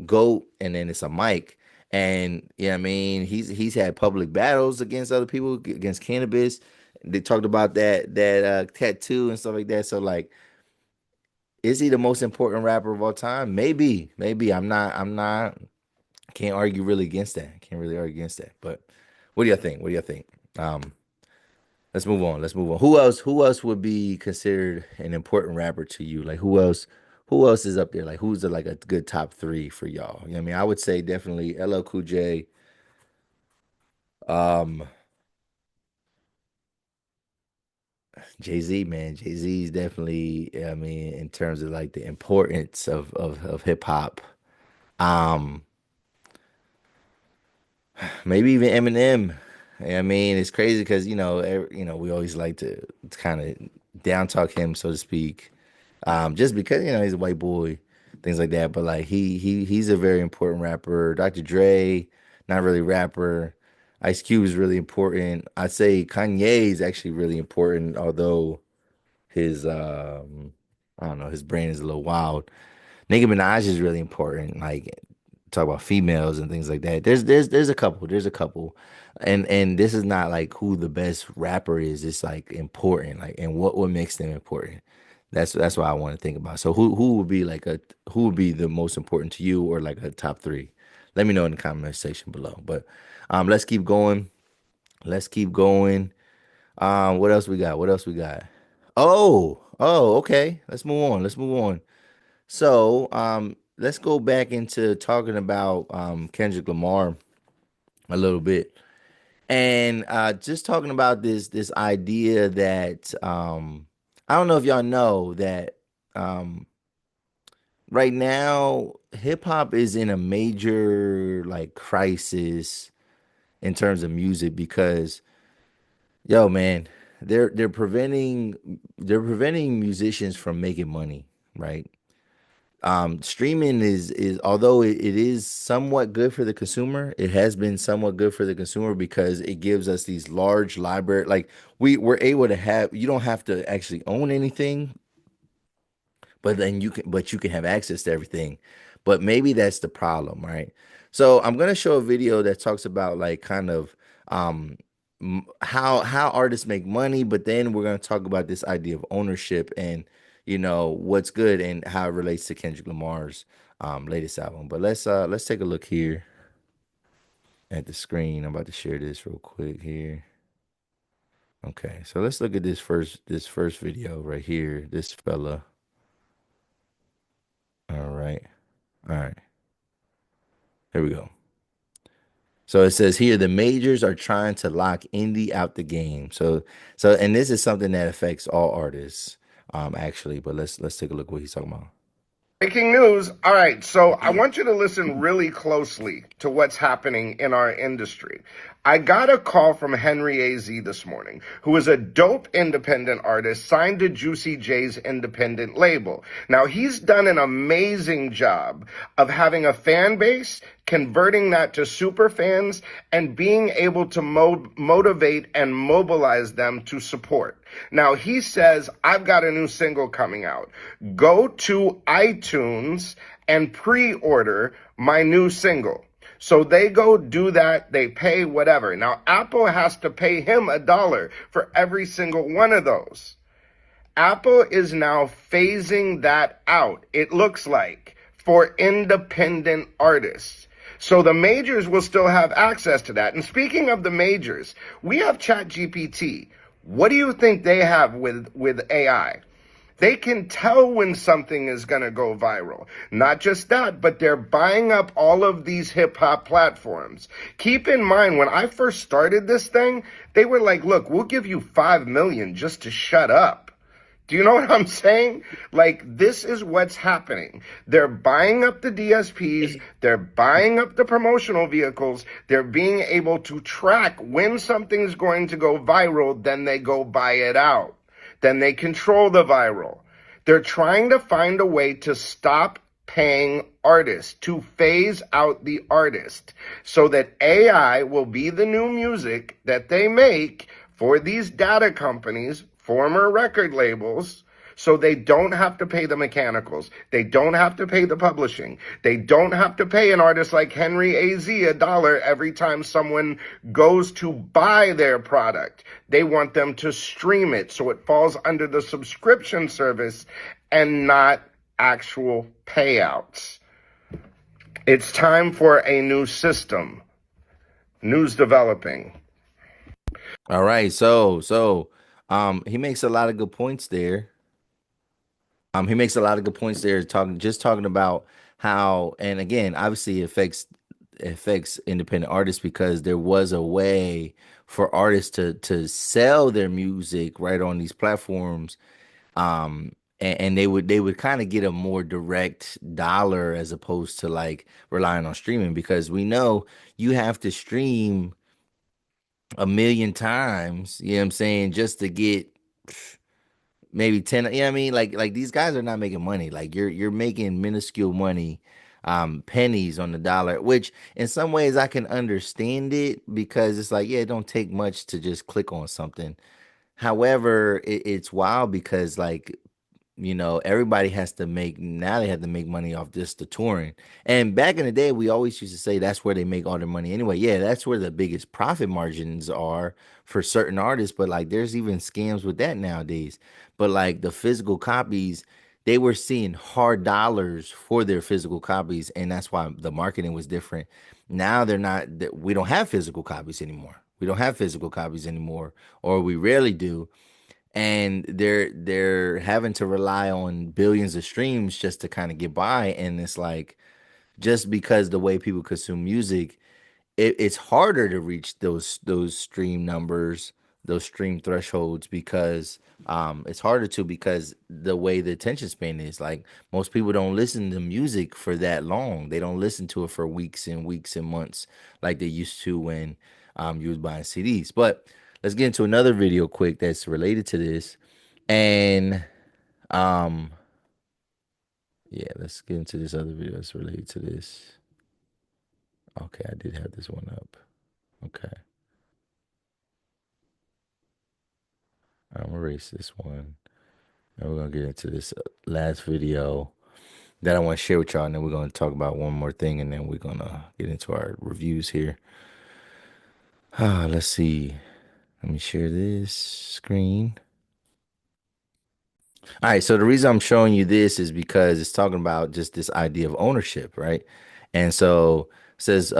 Goat, and then it's a mic. And yeah, I mean, he's had public battles against other people, against cannabis. They talked about that tattoo and stuff like that. So like, is he the most important rapper of all time? Maybe, maybe. I'm not. Can't argue really against that. Can't really argue against that. But what do you think? What do you think? Um, let's move on. Let's move on. Who else would be considered an important rapper to you? Like who else? Who else is up there? Like who's like a good top three for y'all? You know what I mean? I would say definitely LL Cool J. Um, Jay-Z, man. Jay-Z is definitely, I mean, in terms of like the importance of hip hop. Um, Maybe even Eminem. I mean, it's crazy because we always like to kind of down talk him, so to speak, just because he's a white boy, things like that. But like he's a very important rapper. Dr. Dre, not really rapper. Ice Cube is really important. I'd say Kanye is actually really important, although his I don't know, his brain is a little wild. Nicki Minaj is really important. Like talk about females and things like that. There's a couple. There's a couple. And this is not like who the best rapper is. It's like important. Like and what makes them important. That's what I want to think about. So who would be the most important to you, or like a top three? Let me know in the comment section below. But let's keep going. Let's keep going. What else we got? What else we got? Oh, okay. Let's move on. Let's move on. So, let's go back into talking about Kendrick Lamar a little bit, and just talking about this idea that I don't know if y'all know that um, right now hip hop is in a major like crisis in terms of music because yo man, they're preventing musicians from making money, right? Streaming is although it is somewhat good for the consumer, it has been somewhat good for the consumer because it gives us these large library. Like we're able to have, you don't have to actually own anything, but then you can have access to everything. But maybe that's the problem, right? So I'm gonna show a video that talks about like kind of um how artists make money, but then we're gonna talk about this idea of ownership and what's good and how it relates to Kendrick Lamar's latest album. But let's take a look here at the screen. I'm about to share this real quick here. Okay, so let's look at this first video right here. This fella. All right. All right. Here we go. So it says here the majors are trying to lock indie out the game. And this is something that affects all artists, actually. But let's take a look what he's talking about. Breaking news. All right, so I want you to listen really closely to what's happening in our industry. I got a call from Henry AZ this morning, who is a dope independent artist signed to Juicy J's independent label. Now, he's done an amazing job of having a fan base, converting that to super fans, and being able to motivate and mobilize them to support. Now, he says, I've got a new single coming out. Go to iTunes and pre-order my new single. So they go do that, they pay whatever. Now, Apple has to pay him $1 for every single one of those. Apple is now phasing that out, it looks like, for independent artists. So the majors will still have access to that. And speaking of the majors, we have ChatGPT. What do you think they have with AI? They can tell when something is going to go viral. Not just that, but they're buying up all of these hip hop platforms. Keep in mind, when I first started this thing, they were like, look, we'll give you 5 million just to shut up. Do you know what I'm saying? Like, this is what's happening. They're buying up the DSPs. They're buying up the promotional vehicles. They're being able to track when something's going to go viral. Then they go buy it out. Then they control the viral. They're trying to find a way to stop paying artists, to phase out the artist, so that AI will be the new music that they make for these data companies, former record labels, so they don't have to pay the mechanicals. They don't have to pay the publishing. They don't have to pay an artist like Henry AZ $1 every time someone goes to buy their product. They want them to stream it so it falls under the subscription service and not actual payouts. It's time for a new system. News developing. All right, so he makes a lot of good points there. He makes a lot of good points there, talking about how, and again, obviously it affects independent artists because there was a way for artists to sell their music right on these platforms, and they would kind of get a more direct dollar as opposed to like relying on streaming because we know you have to stream a million times, you know what I'm saying, just to get maybe 10, you know what I mean? Like these guys are not making money. Like you're making minuscule money, pennies on the dollar, which in some ways I can understand it because it's like, yeah, it don't take much to just click on something. However, it's wild because like everybody has to make now they have to make money off just the touring. And back in the day, we always used to say that's where they make all their money anyway. Yeah, that's where the biggest profit margins are for certain artists, but like there's even scams with that nowadays. But like the physical copies, they were seeing hard dollars for their physical copies, and that's why the marketing was different. Now they're not we don't have physical copies anymore. We don't have physical copies anymore, or we rarely do, and they're having to rely on billions of streams just to kind of get by. And it's like just because the way people consume music, it's harder to reach those stream numbers, those stream thresholds, because it's harder to because the way the attention span is. Like most people don't listen to music for that long. They don't listen to it for weeks and weeks and months like they used to when you was buying CDs. But let's get into another video quick that's related to this. And um Yeah, let's get into this other video that's related to this. Okay, I did have this one up. Okay, I'm gonna erase this one. And we're gonna get into this last video that I want to share with y'all, and then we're gonna talk about one more thing, and then we're gonna get into our reviews here. Let's see. Let me share this screen. All right, so the reason I'm showing you this is because it's talking about just this idea of ownership, right? And so it says,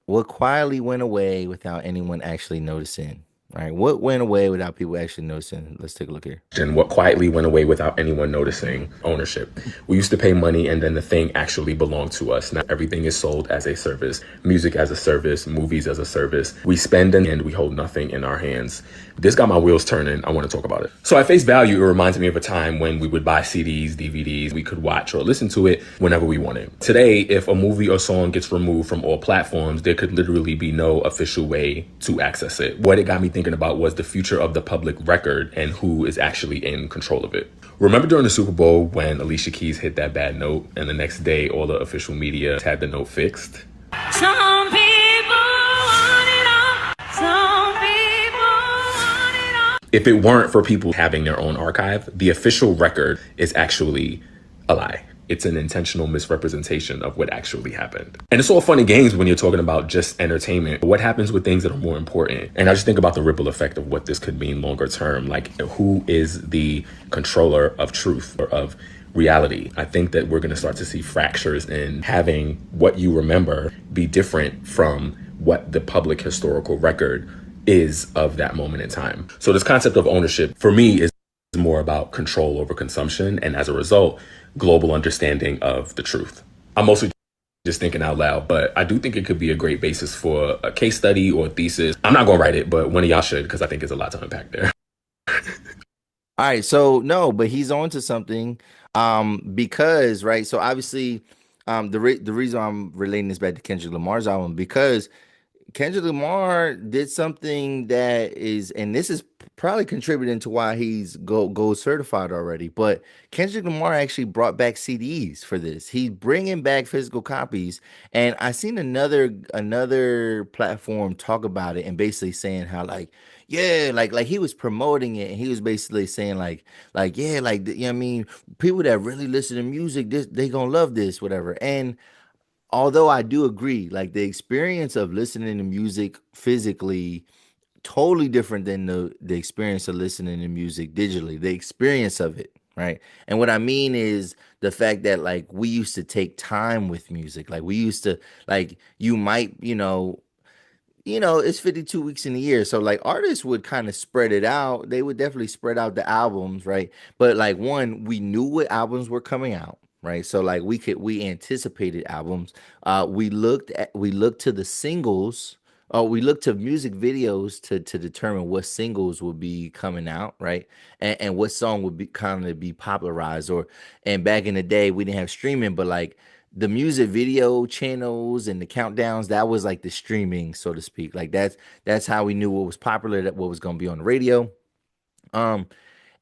what quietly went away without anyone actually noticing, right? What went away without people actually noticing? Let's take a look here. And what quietly went away without anyone noticing: ownership. We used to pay money and then the thing actually belonged to us. Now everything is sold as a service, music as a service, movies as a service. We spend and we hold nothing in our hands. This got my wheels turning. I want to talk about it. So at face value, it reminds me of a time when we would buy CDs, DVDs, we could watch or listen to it whenever we wanted. Today, if a movie or song gets removed from all platforms, there could literally be no official way to access it. What it got me thinking about was the future of the public record and who is actually in control of it. Remember during the Super Bowl when Alicia Keys hit that bad note and the next day all the official media had the note fixed? Some people want it all. Some people want it all. If it weren't for people having their own archive, the official record is actually a lie. It's an intentional misrepresentation of what actually happened. And it's all fun and games when you're talking about just entertainment. What happens with things that are more important? And I just think about the ripple effect of what this could mean longer term. Like, who is the controller of truth or of reality? I think that we're going to start to see fractures in having what you remember be different from what the public historical record is of that moment in time. So this concept of ownership for me is more about control over consumption, and as a result, global understanding of the truth. I'm mostly just thinking out loud, but I do think it could be a great basis for a case study or a thesis. I'm not going to write it, but one of y'all should, because I think there's a lot to unpack there. All right, so no, but he's on to something. Because right, so obviously, the reason I'm relating this back to Kendrick Lamar's album because Kendrick Lamar did something that is, and this is probably contributing to why he's gold certified already. But Kendrick Lamar actually brought back CDs for this. He's bringing back physical copies, and I seen another platform talk about it and basically saying how like yeah, like he was promoting it, and he was basically saying like yeah, like you know what I mean, people that really listen to music, this they gonna love this, whatever. And although I do agree, like the experience of listening to music physically, totally different than the experience of listening to music digitally. The experience of it, right? And what I mean is the fact that like we used to take time with music. Like we used to like you might, it's 52 weeks in a year. So like artists would kind of spread it out. They would definitely spread out the albums, right? But like one, we knew what albums were coming out, right? So like we anticipated albums. We looked to the singles. We looked to music videos to determine what singles would be coming out, right? And what song would be kind of be popularized. And back in the day, we didn't have streaming, but like the music video channels and the countdowns, that was like the streaming, so to speak. Like that's how we knew what was popular, that what was going to be on the radio. um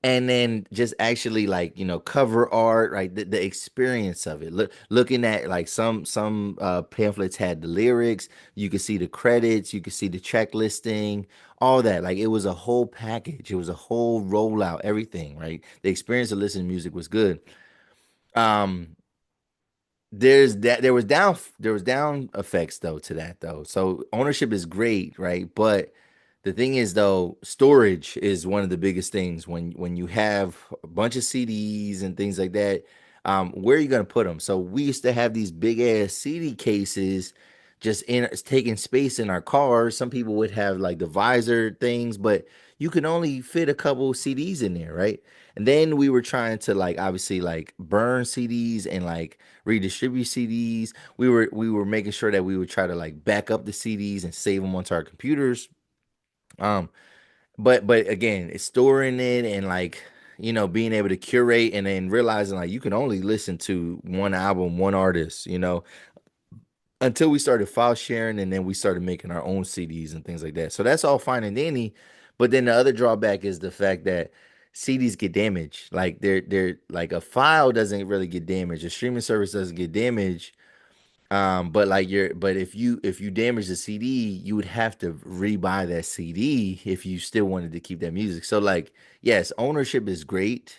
and then just actually like cover art, right? The experience of it, looking at like some pamphlets had the lyrics, you could see the credits, you could see the track listing, all that. Like it was a whole package, it was a whole rollout, everything, right? The experience of listening to music was good. um there was down effects though to that though. So ownership is great, right? But the thing is though, storage is one of the biggest things when you have a bunch of CDs and things like that. Where are you gonna put them? So we used to have these big ass CD cases just in taking space in our cars. Some people would have like the visor things, but you can only fit a couple CDs in there, right? And then we were trying to like obviously like burn CDs and like redistribute CDs. We were making sure that we would try to like back up the CDs and save them onto our computers. Um, but again, it's storing it and like being able to curate and then realizing like you can only listen to one album, one artist, until we started file sharing and then we started making our own CDs and things like that. So that's all fine and dandy. But then the other drawback is the fact that CDs get damaged. Like they're like a file doesn't really get damaged. A streaming service doesn't get damaged. But like but if you damage the CD, you would have to rebuy that CD if you still wanted to keep that music. So like, yes, ownership is great.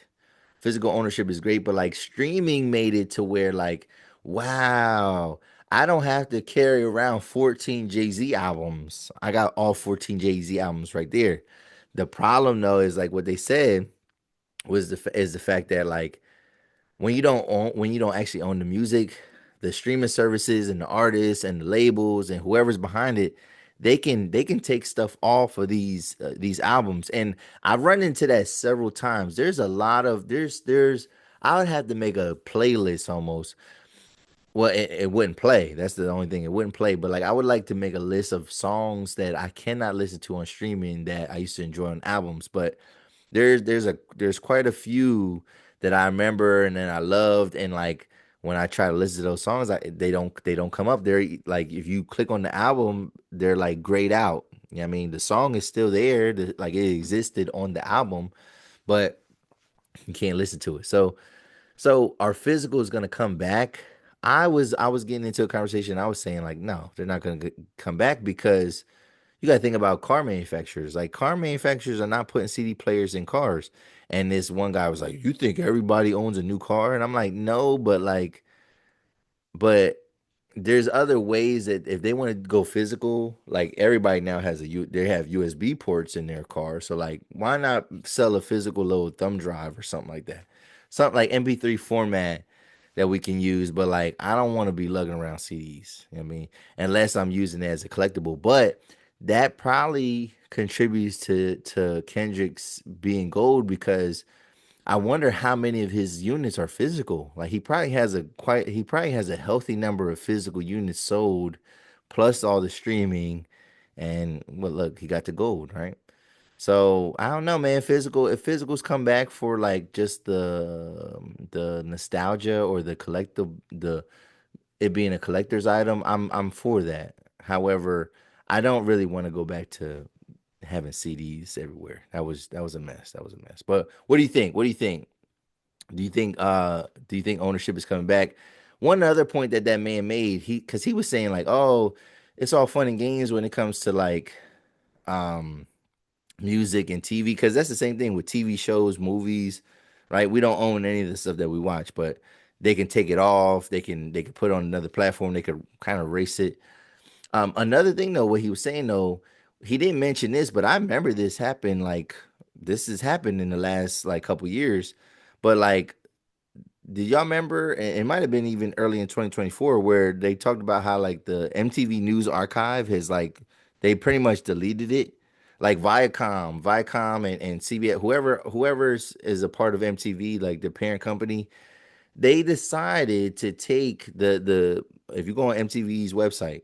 Physical ownership is great, but like streaming made it to where like, wow, I don't have to carry around 14 Jay-Z albums. I got all 14 Jay-Z albums right there. The problem though is like what they said is the fact that like when you don't actually own the music, the streaming services and the artists and the labels and whoever's behind it, they can take stuff off of these albums. And I've run into that several times. There's a lot of there's I would have to make a playlist almost. Well, it wouldn't play. That's the only thing. It wouldn't play. But like I would like to make a list of songs that I cannot listen to on streaming that I used to enjoy on albums. But there's quite a few that I remember and then I loved and like when I try to listen to those songs, they don't come up. They're like if you click on the album, they're like grayed out. You know what I mean? The song is still there, like it existed on the album, but you can't listen to it. So our physical is gonna come back. I was getting into a conversation. I was saying like, no, they're not gonna come back because you gotta think about car manufacturers. Like car manufacturers are not putting CD players in cars. And this one guy was like, "You think everybody owns a new car?" And I'm like, "No, but there's other ways that if they want to go physical, like everybody now has they have USB ports in their car. So like why not sell a physical little thumb drive or something like that? Something like MP3 format that we can use, but like I don't want to be lugging around CDs. You know what I mean? Unless I'm using it as a collectible. But that probably contributes to Kendrick's being gold because I wonder how many of his units are physical. Like he probably has a healthy number of physical units sold, plus all the streaming, and well, look, he got the gold, right? So I don't know, man. If physicals come back for like just the nostalgia or the collective, the it being a collector's item, I'm for that. However, I don't really want to go back to having CDs everywhere. That was a mess. That was a mess. But what do you think? What do you think? Do you think ownership is coming back? One other point that that man made, he was saying like, "Oh, it's all fun and games when it comes to like um music and TV because that's the same thing with TV shows, movies, right? We don't own any of the stuff that we watch, but they can take it off. They can put it on another platform. They could kind of erase it. Another thing though, what he was saying though, he didn't mention this, but I remember this has happened in the last like couple years. But like, did y'all remember? And it might have been even early in 2024 where they talked about how like the MTV News archive has like they pretty much deleted it. Like Viacom and CBS, whoever is a part of MTV, like the parent company, they decided to take the if you go on MTV's website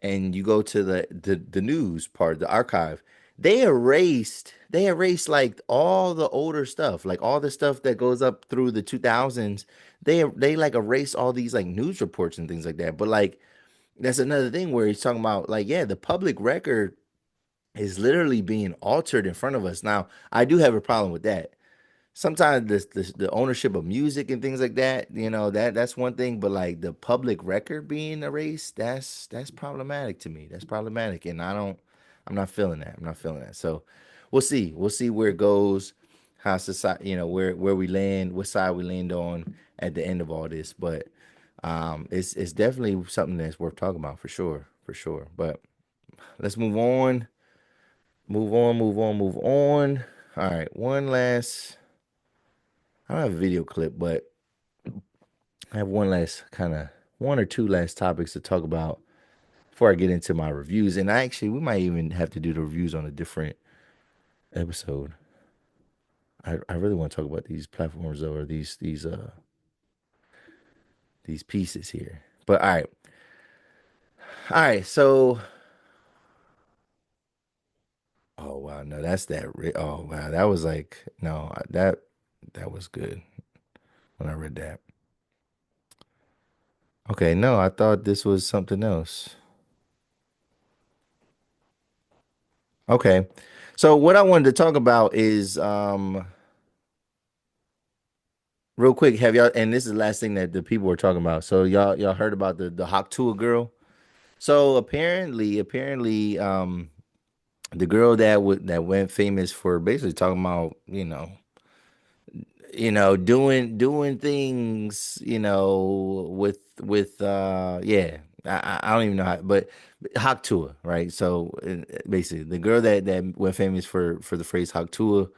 and you go to the news part, the archive, they erased like all the older stuff, like all the stuff that goes up through the 2000s. They like erased all these like news reports and things like that. But like that's another thing where he's talking about like yeah, the public record is literally being altered in front of us. Now, I do have a problem with that. Sometimes the ownership of music and things like that, that's one thing, but like the public record being erased, that's problematic to me. That's problematic, and I'm not feeling that. I'm not feeling that. So we'll see. We'll see where it goes, how society, where we land, what side we land on at the end of all this. But it's definitely something that's worth talking about for sure, for sure. But let's move on, move on, move on, move on. All right, one last. I don't have a video clip, but I have one or two last topics to talk about before I get into my reviews. And we might even have to do the reviews on a different episode. I really want to talk about these platforms though, or these pieces here. But all right. So, oh wow, no, that's that. Oh wow, that was like no, that was good when I read that. Okay, no, I thought this was something else. Okay. So what I wanted to talk about is real quick, have y'all? And this is the last thing that the people were talking about. So y'all heard about the Hawk Tuah girl? So apparently, the girl that went famous for basically talking about doing things with yeah. I don't even know how, but Hawk Tuah, right? So basically, the girl that went famous for the phrase Hawk Tuah.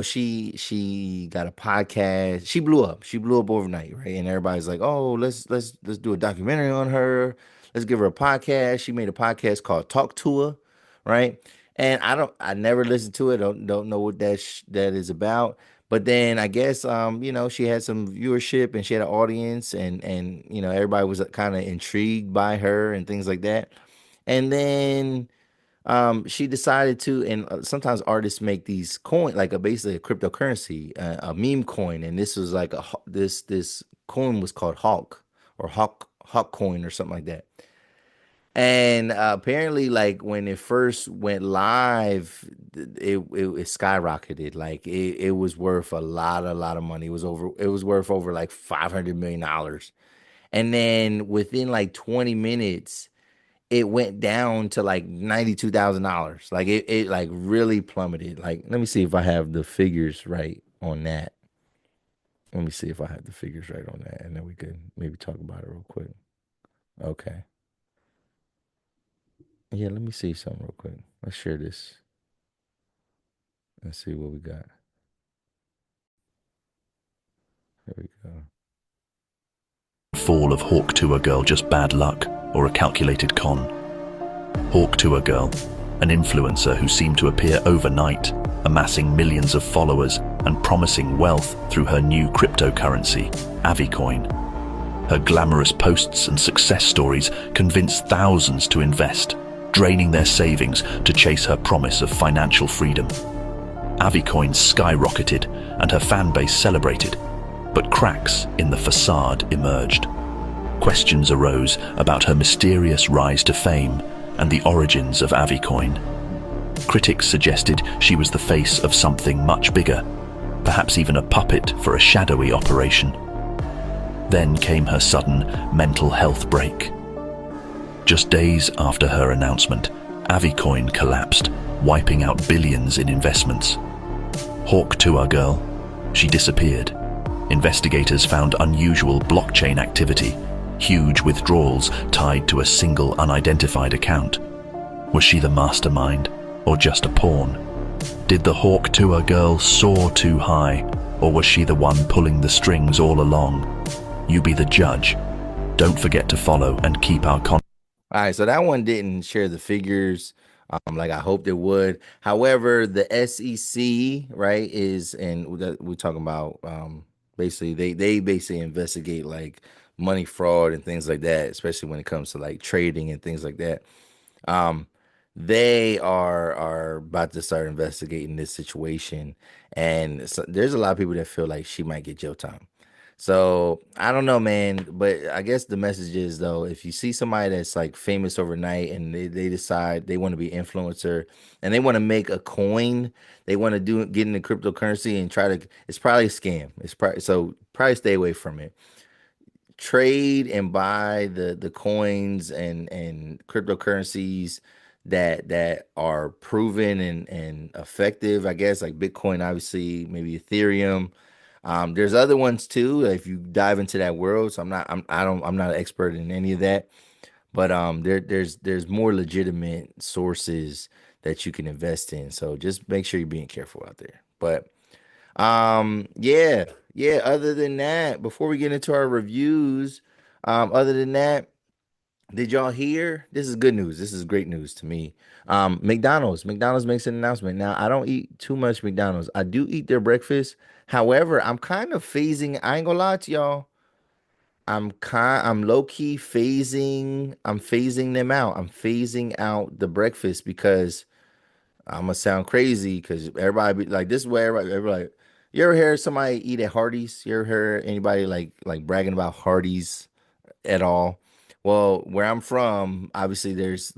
She got a podcast. She blew up. She blew up overnight, right? And everybody's like, "Oh, let's do a documentary on her. Let's give her a podcast." She made a podcast called Talk to Her, right? And I never listened to it. Don't know what that is about. But then I guess she had some viewership and she had an audience and everybody was kind of intrigued by her and things like that. And then she decided to, and sometimes artists make these coin, like basically a cryptocurrency, a meme coin, and this was like this coin was called Hawk or Hawk coin or something like that. And apparently, like when it first went live, it skyrocketed. Like it was worth a lot of money. It was worth over like $500 million. And then within like 20 minutes it went down to like $92,000. Like it like really plummeted. Like, let me see if I have the figures right on that. Let me see if I have the figures right on that, and then we could maybe talk about it real quick. Okay. Yeah, let me see something real quick. Let's share this. Let's see what we got. Here we go. Fall of Hawk Tuah Girl just bad luck or a calculated con? Hawk Tuah Girl, an influencer who seemed to appear overnight, amassing millions of followers and promising wealth through her new cryptocurrency, Avicoin. Her glamorous posts and success stories convinced thousands to invest, draining their savings to chase her promise of financial freedom. Avicoin skyrocketed and her fan base celebrated, but cracks in the facade emerged. Questions arose about her mysterious rise to fame and the origins of Avicoin. Critics suggested she was the face of something much bigger, perhaps even a puppet for a shadowy operation. Then came her sudden mental health break. Just days after her announcement, Avicoin collapsed, wiping out billions in investments. Hawk Tuah Girl, she disappeared. Investigators found unusual blockchain activity, huge withdrawals tied to a single unidentified account. Was she the mastermind, or just a pawn? Did the Hawk Tuah Girl soar too high, or was she the one pulling the strings all along? You be the judge. Don't forget to follow and keep our content. All right, so that one didn't share the figures like I hoped it would. However, the SEC, right, is and we're talking about basically they basically investigate like money fraud and things like that, especially when it comes to like trading and things like that. Um, they are about to start investigating this situation, and so there's a lot of people that feel like she might get jail time. So I don't know, man. But I guess the message is though, if you see somebody that's like famous overnight and they decide they want to be influencer and they want to make a coin, they want to get into cryptocurrency and try to, it's probably a scam. It's probably so probably stay away from it. Trade and buy the coins and cryptocurrencies that are proven and effective. I guess like Bitcoin, obviously, maybe Ethereum. There's other ones too if you dive into that world. So I'm not an expert in any of that, but there's more legitimate sources that you can invest in. So just make sure you're being careful out there. But yeah, yeah. Other than that, before we get into our reviews, other than that, did y'all hear? This is good news. This is great news to me. McDonald's makes an announcement. Now, I don't eat too much McDonald's. I do eat their breakfast. However, I'm kind of phasing. I ain't gonna lie to y'all. I'm low key phasing. I'm phasing them out. I'm phasing out the breakfast because I'm gonna sound crazy because everybody be like, this is where everybody like, you ever hear somebody eat at Hardee's? You ever hear anybody like bragging about Hardee's at all? Well, where I'm from, obviously there's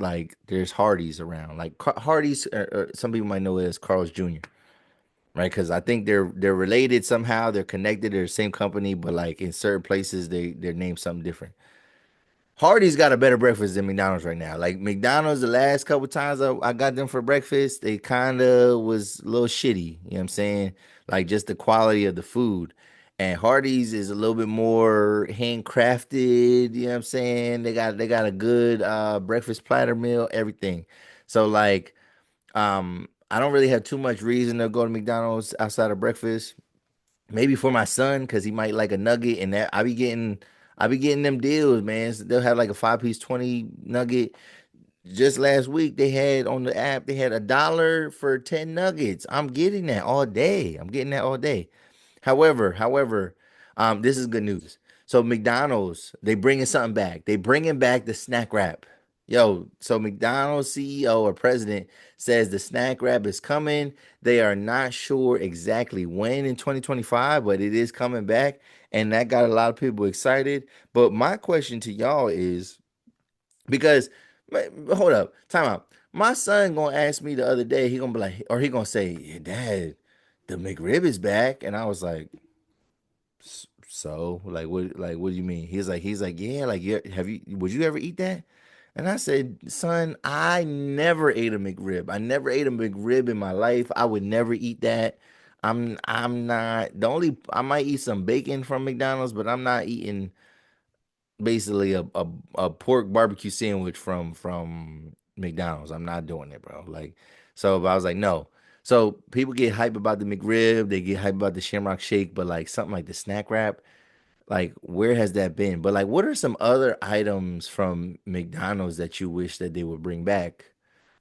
Hardee's around. Like Hardee's, or some people might know it as Carl's Jr. right? Because I think they're related somehow. They're connected. They're the same company, but like in certain places, they're named something different. Hardee's got a better breakfast than McDonald's right now. Like McDonald's, the last couple times I got them for breakfast, they kind of was a little shitty. You know what I'm saying? Like just the quality of the food. And Hardee's is a little bit more handcrafted. You know what I'm saying? They got a good breakfast platter meal, everything. So like, I don't really have too much reason to go to McDonald's outside of breakfast. Maybe for my son, because he might like a nugget, and that I be getting them deals, man. So they'll have like a 5 piece 20 nugget. Just last week they had on the app, they had $1 for 10 nuggets. I'm getting that all day. I'm getting that all day. However, this is good news. So McDonald's, they bringing something back. They bringing back the snack wrap. Yo, so McDonald's CEO or president says the snack wrap is coming. They are not sure exactly when in 2025, but it is coming back, and that got a lot of people excited. But my question to y'all is because hold up, time out. My son gonna ask me the other day, he gonna be like, or he gonna say, "Yeah, Dad, the McRib is back," and I was like, So, like what do you mean? He's like, yeah, like yeah, would you ever eat that? And I said, son, I never ate a McRib. I never ate a McRib in my life. I would never eat that. I'm not the only I might eat some bacon from McDonald's, but I'm not eating basically a pork barbecue sandwich from McDonald's. I'm not doing it, bro. Like, so but I was like, no. So people get hype about the McRib, they get hype about the Shamrock Shake, but like something like the snack wrap, like where has that been? But like, what are some other items from McDonald's that you wish that they would bring back?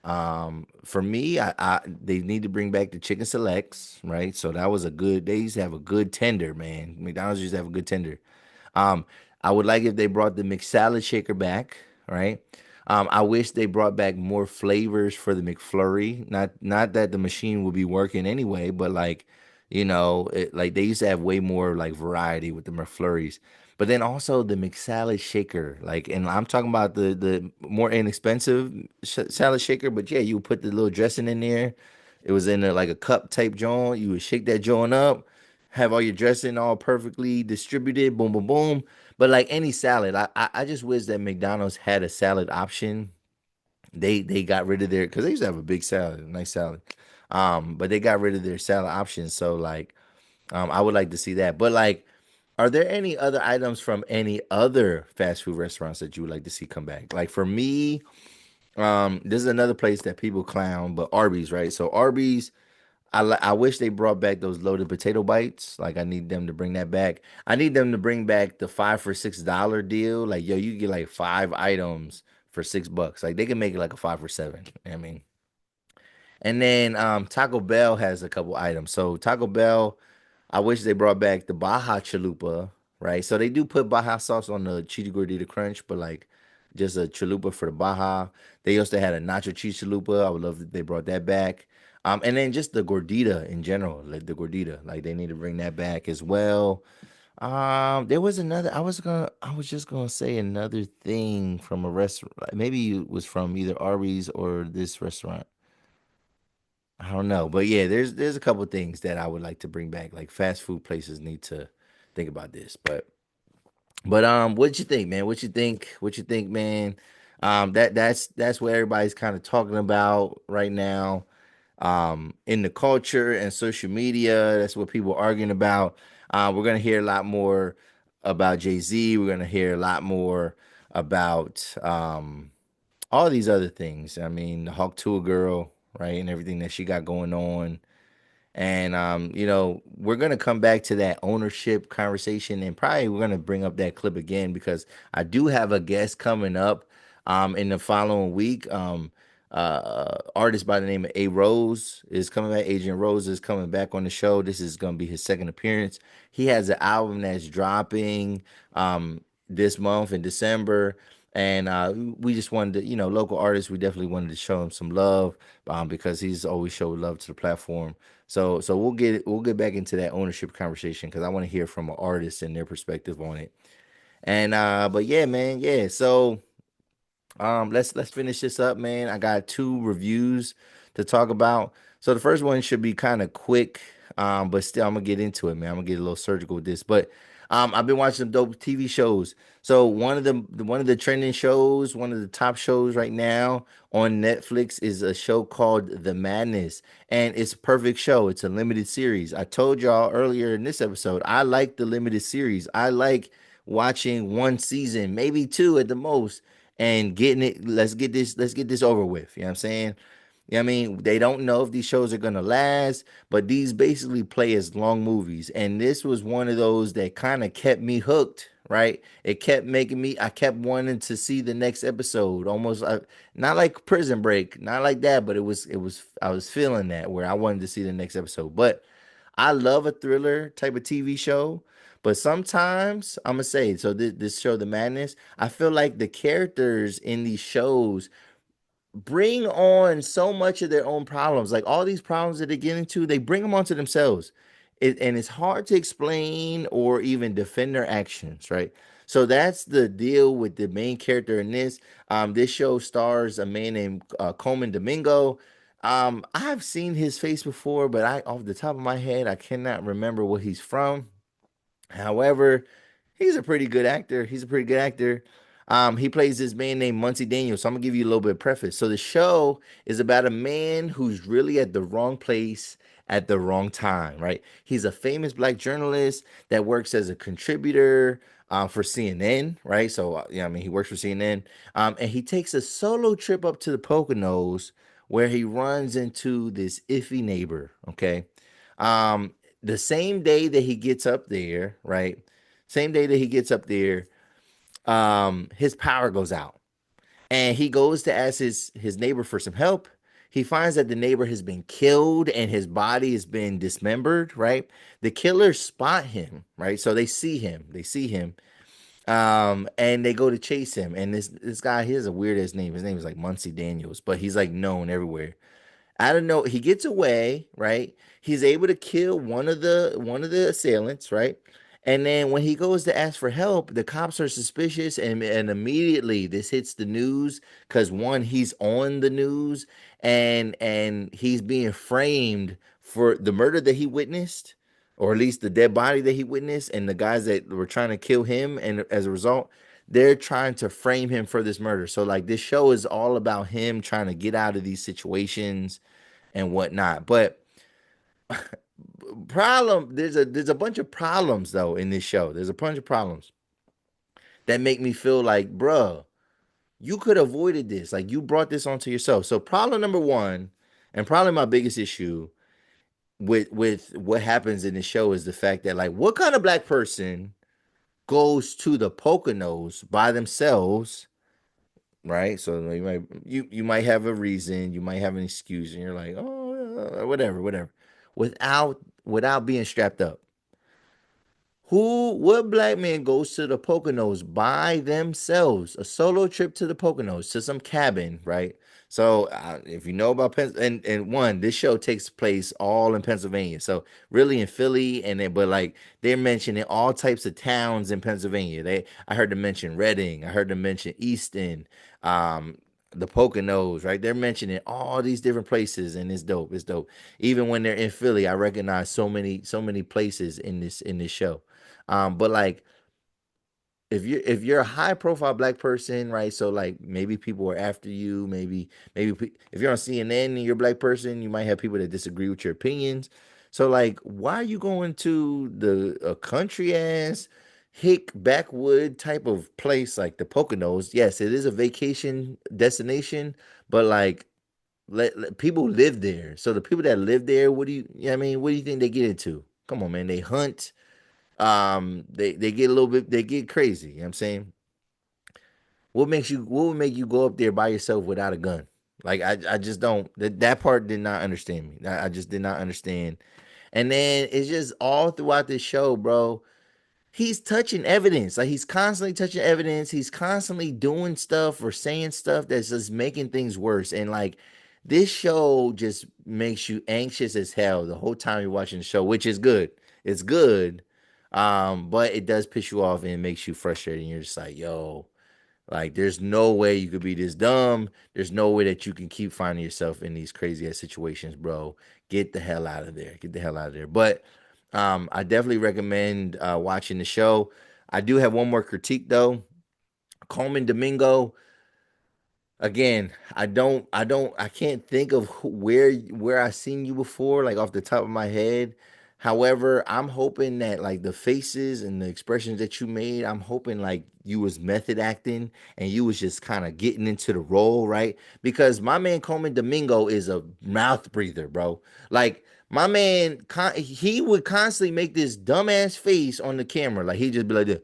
For me, I they need to bring back the chicken selects, right? So that was a good. They used to have a good tender, man. McDonald's used to have a good tender. Um, I would like if they brought the McSalad shaker back, right? I wish they brought back more flavors for the McFlurry. Not that the machine would be working anyway, but like, like they used to have way more like variety with the McFlurries. But then also the McSalad shaker, like, and I'm talking about the more inexpensive salad shaker. But yeah, you would put the little dressing in there. It was in like a cup type joint. You would shake that joint up, have all your dressing all perfectly distributed, boom, boom, boom. But like any salad, I just wish that McDonald's had a salad option. They got rid of their because they used to have a big salad, a nice salad. But they got rid of their salad options. So like, I would like to see that. But like, are there any other items from any other fast food restaurants that you would like to see come back? Like for me, this is another place that people clown, but Arby's, right? So Arby's, I wish they brought back those loaded potato bites. Like I need them to bring that back. I need them to bring back the 5 for $6 deal. Like yo, you get like 5 items for $6. Like they can make it like a 5 for 7. I mean, and then Taco Bell has a couple items. So Taco Bell, I wish they brought back the Baja Chalupa, right? So they do put Baja sauce on the Cheetah Gordita Crunch, but like just a chalupa for the Baja. They also had a nacho cheese chalupa. I would love that they brought that back. And then just the gordita in general, like the gordita, like they need to bring that back as well. There was another. I was just gonna say another thing from a restaurant. Maybe it was from either Arby's or this restaurant. I don't know, but yeah, there's a couple things that I would like to bring back. Like fast food places need to think about this. But what you think, man? What you think? What you think, man? That's what everybody's kind of talking about right now. In the culture and social media, that's what people are arguing about. We're gonna hear a lot more about Jay-Z. We're gonna hear a lot more about all these other things. I mean, the Hawk Tuah girl, right, and everything that she got going on. And we're gonna come back to that ownership conversation, and probably we're gonna bring up that clip again because I do have a guest coming up in the following week. Artist by the name of A Rose is coming back. Agent Rose is coming back on the show. This is gonna be his second appearance. He has an album that's dropping this month in December. And we just wanted to, local artists, we definitely wanted to show him some love because he's always showed love to the platform. So we'll get back into that ownership conversation because I want to hear from an artist and their perspective on it. And but yeah, man, yeah. So let's finish this up, man. I got two reviews to talk about. So the first one should be kind of quick. But still, I'm gonna get into it, man. I'm gonna get a little surgical with this. But I've been watching some dope TV shows. So one of the trending shows, one of the top shows right now on Netflix is a show called The Madness, and it's a perfect show. It's a limited series. I told y'all earlier in this episode, I like the limited series. I like watching one season, maybe two at the most, and getting it. Let's get this over with. You know what I'm saying? Yeah, I mean, they don't know if these shows are gonna last, but these basically play as long movies. And this was one of those that kind of kept me hooked, right? It kept making me, I kept wanting to see the next episode, almost not like Prison Break, not like that, but I was feeling that where I wanted to see the next episode. But I love a thriller type of TV show. But sometimes I'm gonna say, so this show, The Madness, I feel like the characters in these shows bring on so much of their own problems. Like all these problems that they get into, they bring them onto themselves. And it's hard to explain or even defend their actions, right? So that's the deal with the main character in this. This show stars a man named Coleman Domingo. I've seen his face before, but off the top of my head, I cannot remember what he's from. However, he's a pretty good actor. He's a pretty good actor. He plays this man named Muncie Daniels. So I'm gonna give you a little bit of preface. So the show is about a man who's really at the wrong place at the wrong time, right? He's a famous black journalist that works as a contributor for CNN, right? So yeah, I mean he works for CNN, and he takes a solo trip up to the Poconos where he runs into this iffy neighbor. Okay, the same day that he gets up there, right? Same day that he gets up there, his power goes out. And he goes to ask his neighbor for some help. He finds that the neighbor has been killed and his body has been dismembered, right? The killers spot him, right? So they see him. They see him. And they go to chase him. And this guy, he has a weird ass name. His name is like Muncie Daniels, but he's like known everywhere. I don't know. He gets away, right? He's able to kill one of the assailants, right? And then when he goes to ask for help, the cops are suspicious, and immediately this hits the news because one, he's on the news, and he's being framed for the murder that he witnessed, or at least the dead body that he witnessed, and the guys that were trying to kill him, and as a result, they're trying to frame him for this murder. So like this show is all about him trying to get out of these situations and whatnot. But there's a bunch of problems though in this show. There's a bunch of problems that make me feel like, bruh, you could have avoided this. Like you brought this onto yourself. So problem number one, and probably my biggest issue with what happens in the show is the fact that like what kind of black person goes to the Poconos by themselves, right? So you might have a reason, you might have an excuse, and you're like, oh, whatever, without being strapped up. What black man goes to the Poconos by themselves? A solo trip to the Poconos to some cabin, right? So if you know about and one, this show takes place all in Pennsylvania. So really in Philly, and then but like they're mentioning all types of towns in Pennsylvania. I heard them mention Reading, I heard them mention Easton, um, the Poconos, right? They're mentioning all these different places, and it's dope. It's dope. Even when they're in Philly, I recognize so many places in this show. But like if you're a high profile black person, right? So like maybe people are after you, if you're on CNN and you're a black person, you might have people that disagree with your opinions. So like why are you going to the a country ass hick backwood type of place like the Poconos? Yes, it is a vacation destination, but like people live there. So the people that live there, you know what I mean, what do you think they get into? Come on, man. They hunt, they get a little bit, they get crazy, you know what I'm saying? What would make you go up there by yourself without a gun? Like I just don't, that part did not understand me. I just did not understand. And then it's just all throughout this show, bro, he's touching evidence. Like he's constantly touching evidence. He's constantly doing stuff or saying stuff that's just making things worse. And like this show just makes you anxious as hell the whole time you're watching the show, which is good. It's good. But it does piss you off and it makes you frustrated. And you're just like, yo, Like, there's no way you could be this dumb. There's no way that you can keep finding yourself in these crazy ass situations, bro. Get the hell out of there. Get the hell out of there. But I definitely recommend watching the show. I do have one more critique though. Coleman Domingo, again, I can't think of where I seen you before, like off the top of my head. However, I'm hoping that like the faces and the expressions that you made, I'm hoping like you was method acting and you was just kind of getting into the role, right? Because my man Coleman Domingo is a mouth breather, bro. Like my man, he would constantly make this dumbass face on the camera, like he'd just be like this,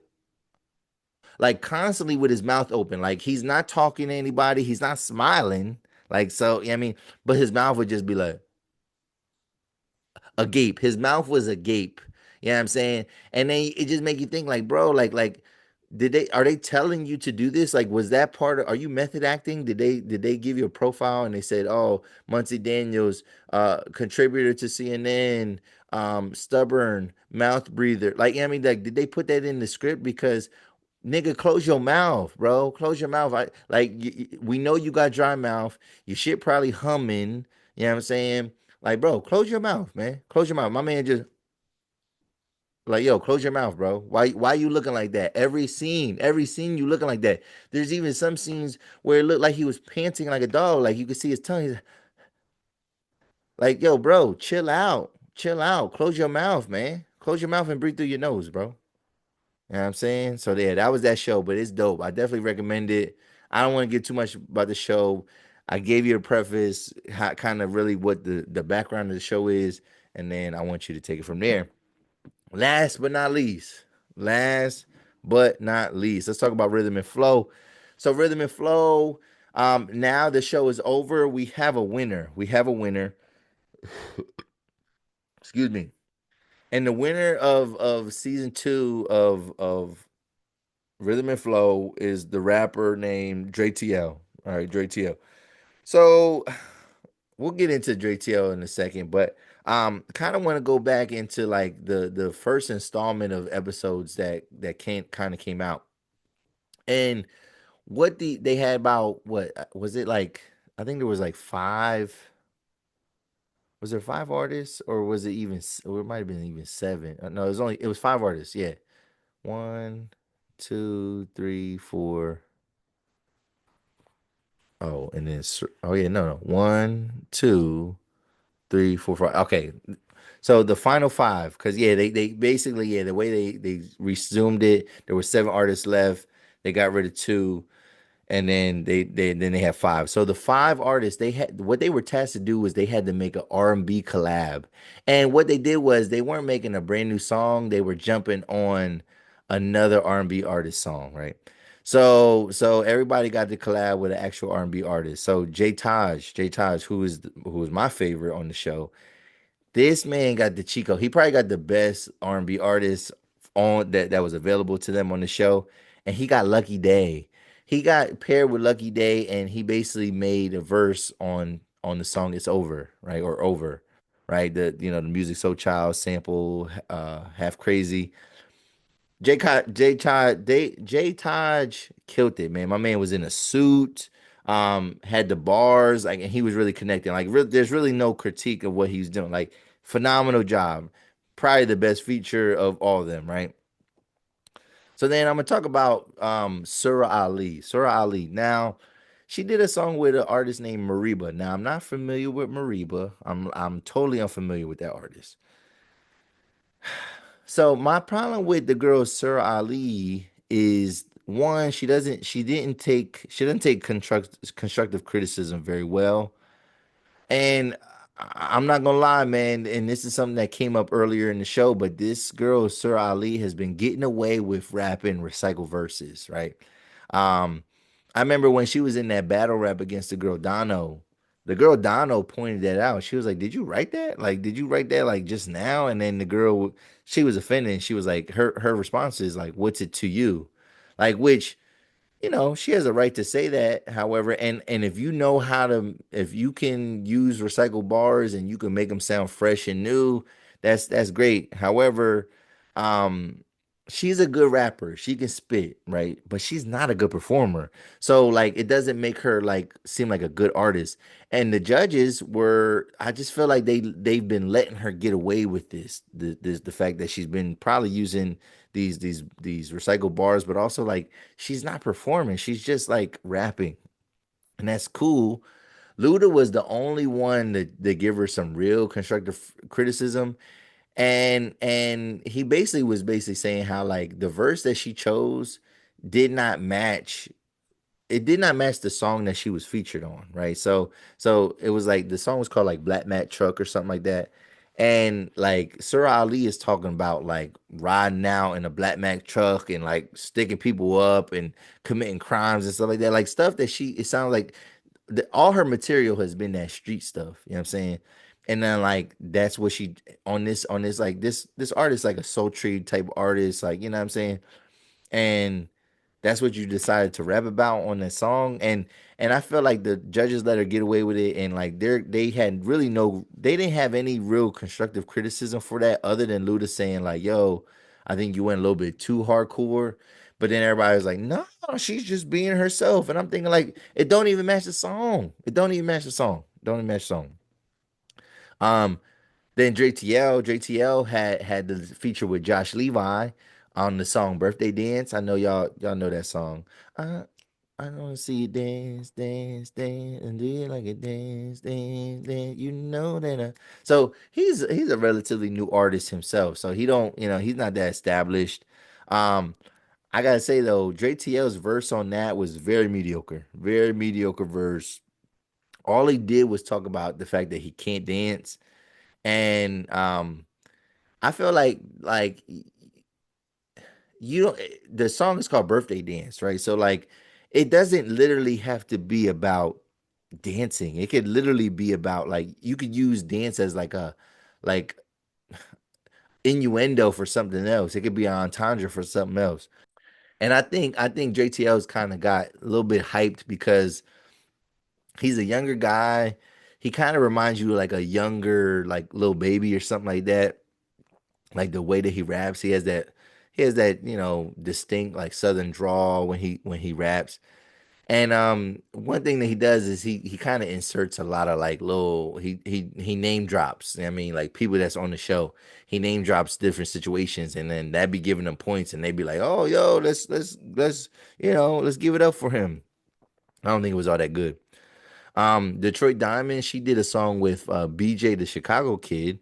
like constantly with his mouth open. Like he's not talking to anybody. He's not smiling. Like, so, I mean, but his mouth would just be like agape. His mouth was agape. You know what I'm saying? And then it just make you think like, bro, like, are they telling you to do this? Like, was that part of, are you method acting? Did they give you a profile and they said, oh, Muncie Daniels, contributor to CNN, stubborn, mouth breather. Like, I mean, like, did they put that in the script? Because nigga, close your mouth, bro. Close your mouth. We know you got dry mouth. Your shit probably humming. You know what I'm saying? Like, bro, close your mouth, man. Close your mouth. My man just like, yo, close your mouth, bro. Why you looking like that? Every scene you looking like that. There's even some scenes where it looked like he was panting like a dog. Like you could see his tongue. He's like, yo, bro, chill out. Chill out. Close your mouth, man. Close your mouth and breathe through your nose, bro. You know what I'm saying? So yeah, that was that show, but it's dope. I definitely recommend it. I don't want to get too much about the show. I gave you a preface, how, kind of really what the background of the show is, and then I want you to take it from there. Last but not least, last but not least, let's talk about rhythm and flow. So rhythm and flow. Now the show is over. We have a winner. We have a winner. Excuse me. And the winner of season two of Rhythm and Flow is the rapper named Dre TL. All right, Dre TL. So we'll get into Dre TL in a second, but kind of want to go back into like the first installment of episodes that came out. And what they had about what was it like, I think there was like five, was there five artists or was it even or it might have been even seven. No, it was five artists, yeah. One, two, three, four. Oh, and then oh yeah, no, no. One, two, three, four, five. Okay. So the final five, because yeah, they basically, yeah, the way they resumed it, there were seven artists left. They got rid of two, and then they have five. So the five artists, they had what they were tasked to do was they had to make an R&B collab. And what they did was they weren't making a brand new song, they were jumping on another R&B artist song, right? So everybody got to collab with an actual R&B artist. So J Taj, who is my favorite on the show, this man got the Chico. He probably got the best R&B artist on that was available to them on the show, and he got Lucky Day. He got paired with Lucky Day, and he basically made a verse on the song "It's Over," right, or "Over," right. The music so child sample, half crazy. J Taj killed it, man. My man was in a suit, had the bars, like, and he was really connecting. Like, there's really no critique of what he's doing. Like, phenomenal job. Probably the best feature of all of them, right? So then I'm gonna talk about Surah Ali. Surah Ali. Now, she did a song with an artist named Mariba. Now, I'm not familiar with Mariba. I'm totally unfamiliar with that artist. So my problem with the girl Sir Ali is one, she doesn't take constructive criticism very well. And I'm not gonna lie, man, and this is something that came up earlier in the show, but this girl, Sir Ali, has been getting away with rapping recycle verses, right? Um, I remember when she was in that battle rap against the girl Dono pointed that out. She was like, "Did you write that? Like, did you write that like just now?" And then the girl, she was offended, and she was like, her response is like, "What's it to you?" Like, which, she has a right to say that. However, and if you know how to, if you can use recycled bars and you can make them sound fresh and new, that's great. However, um, she's a good rapper. She can spit, right? But she's not a good performer. So like it doesn't make her like seem like a good artist. And the judges were I just feel like they've been letting her get away with this. The fact that she's been probably using these recycled bars, but also like she's not performing. She's just like rapping. And that's cool. Luda was the only one that give her some real constructive criticism, and he basically was basically saying how like the verse that she chose did not match did not match the song that she was featured on, right? So it was like the song was called like Black Matt Truck or something like that. And like Sir Ali is talking about like riding out in a Black Mac truck and like sticking people up and committing crimes and stuff like that. Like stuff that she it sounds like all her material has been that street stuff. You know what I'm saying? And then like that's what she on this like this artist like a sultry type artist, like you know what I'm saying? And that's what you decided to rap about on that song. And I feel like the judges let her get away with it, and like they had really they didn't have any real constructive criticism for that other than Luda saying like, yo, I think you went a little bit too hardcore. But then everybody was like, no, she's just being herself. And I'm thinking like it don't even match the song. It don't even match the song. Don't even match the song. Um then JTL had the feature with Josh Levi on the song Birthday Dance. I know y'all know that song. I I want to see you dance, dance, dance, and do it like a dance, dance, dance. You know that. So he's a relatively new artist himself. So he don't, he's not that established. Um, I gotta say though, JTL's verse on that was very mediocre verse. All he did was talk about the fact that he can't dance, and I feel like you don't the song is called Birthday Dance, right? So like it doesn't literally have to be about dancing. It could literally be about like you could use dance as like innuendo for something else. It could be an entendre for something else. And I think JTL's kind of got a little bit hyped because he's a younger guy. He kind of reminds you of like a younger like little baby or something like that. Like the way that he raps, he has that distinct like southern drawl when he raps. And one thing that he does is he kind of inserts a lot of like little he name drops. I mean, like people that's on the show, he name drops different situations, and then that be giving them points, and they be like, "Oh, yo, let's give it up for him." I don't think it was all that good. Detroit Diamond, she did a song with BJ the Chicago Kid,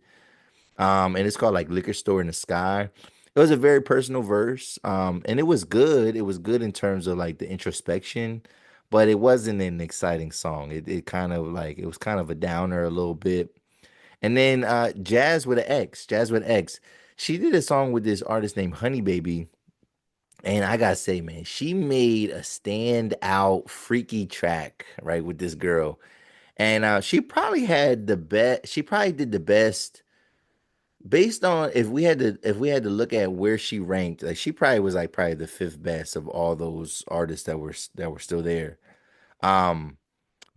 and it's called like Liquor Store in the Sky. It was a very personal verse, and it was good. It was good in terms of like the introspection, but it wasn't an exciting song. It kind of like it was kind of a downer a little bit. And then Jazz with X, she did a song with this artist named Honey Baby, and I gotta say, man, she made a standout freaky track right with this girl, and she probably had the best. She probably did the best based on if we had to look at where she ranked, like she probably was like probably the fifth best of all those artists that were still there. Um,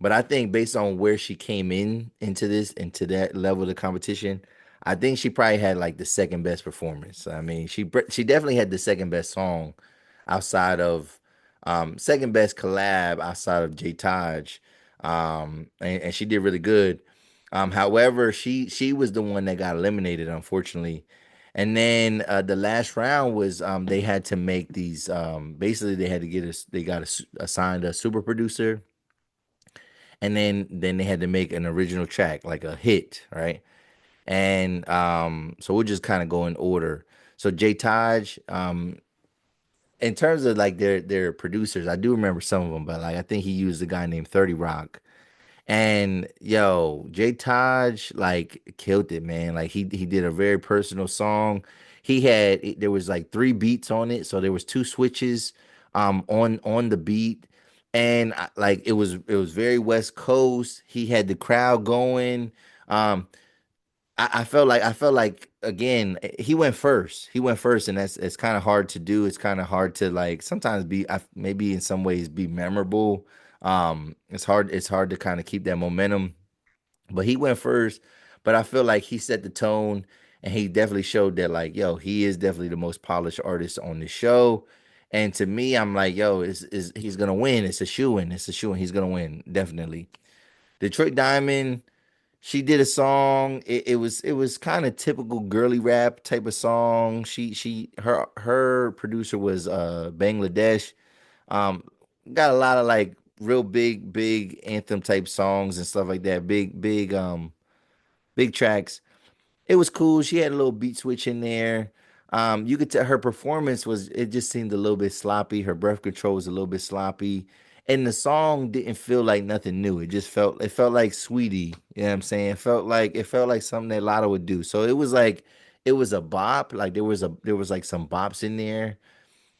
but I think based on where she came into that level of the competition, I think she probably had like the second best performance. I mean, she definitely had the second best song outside of second best collab outside of J Taj. And she did really good. However, she was the one that got eliminated, unfortunately. And then the last round was they had to make these basically they had to get us they got assigned a super producer, and then they had to make an original track like a hit, right? And so we'll just kind of go in order. So J Taj, in terms of like their producers, I do remember some of them, but like I think he used a guy named 30 Rock. And yo, J Taj like killed it, man. Like he did a very personal song. There was like three beats on it, so there was two switches on the beat, and like it was very West Coast. He had the crowd going. Um, I felt like again he went first. He went first, and that's it's kind of hard to do. It's kind of hard to like sometimes maybe in some ways be memorable. It's hard to kind of keep that momentum, but he went first. But I feel like he set the tone, and he definitely showed that like, yo, he is definitely the most polished artist on the show. And to me, I'm like, yo, is he's gonna win. It's a shoe in. It's a shoe in. He's gonna win, definitely. Detroit Diamond, she did a song. It was kind of typical girly rap type of song. Her producer was Bangladesh. Um, got a lot of like real big anthem type songs and stuff like that. Big tracks. It was cool. She had a little beat switch in there. You could tell her performance was, it just seemed a little bit sloppy. Her breath control was a little bit sloppy. And the song didn't feel like nothing new. It felt like Sweetie. You know what I'm saying? It felt like something that Lotto would do. So it was a bop. Like there was like some bops in there.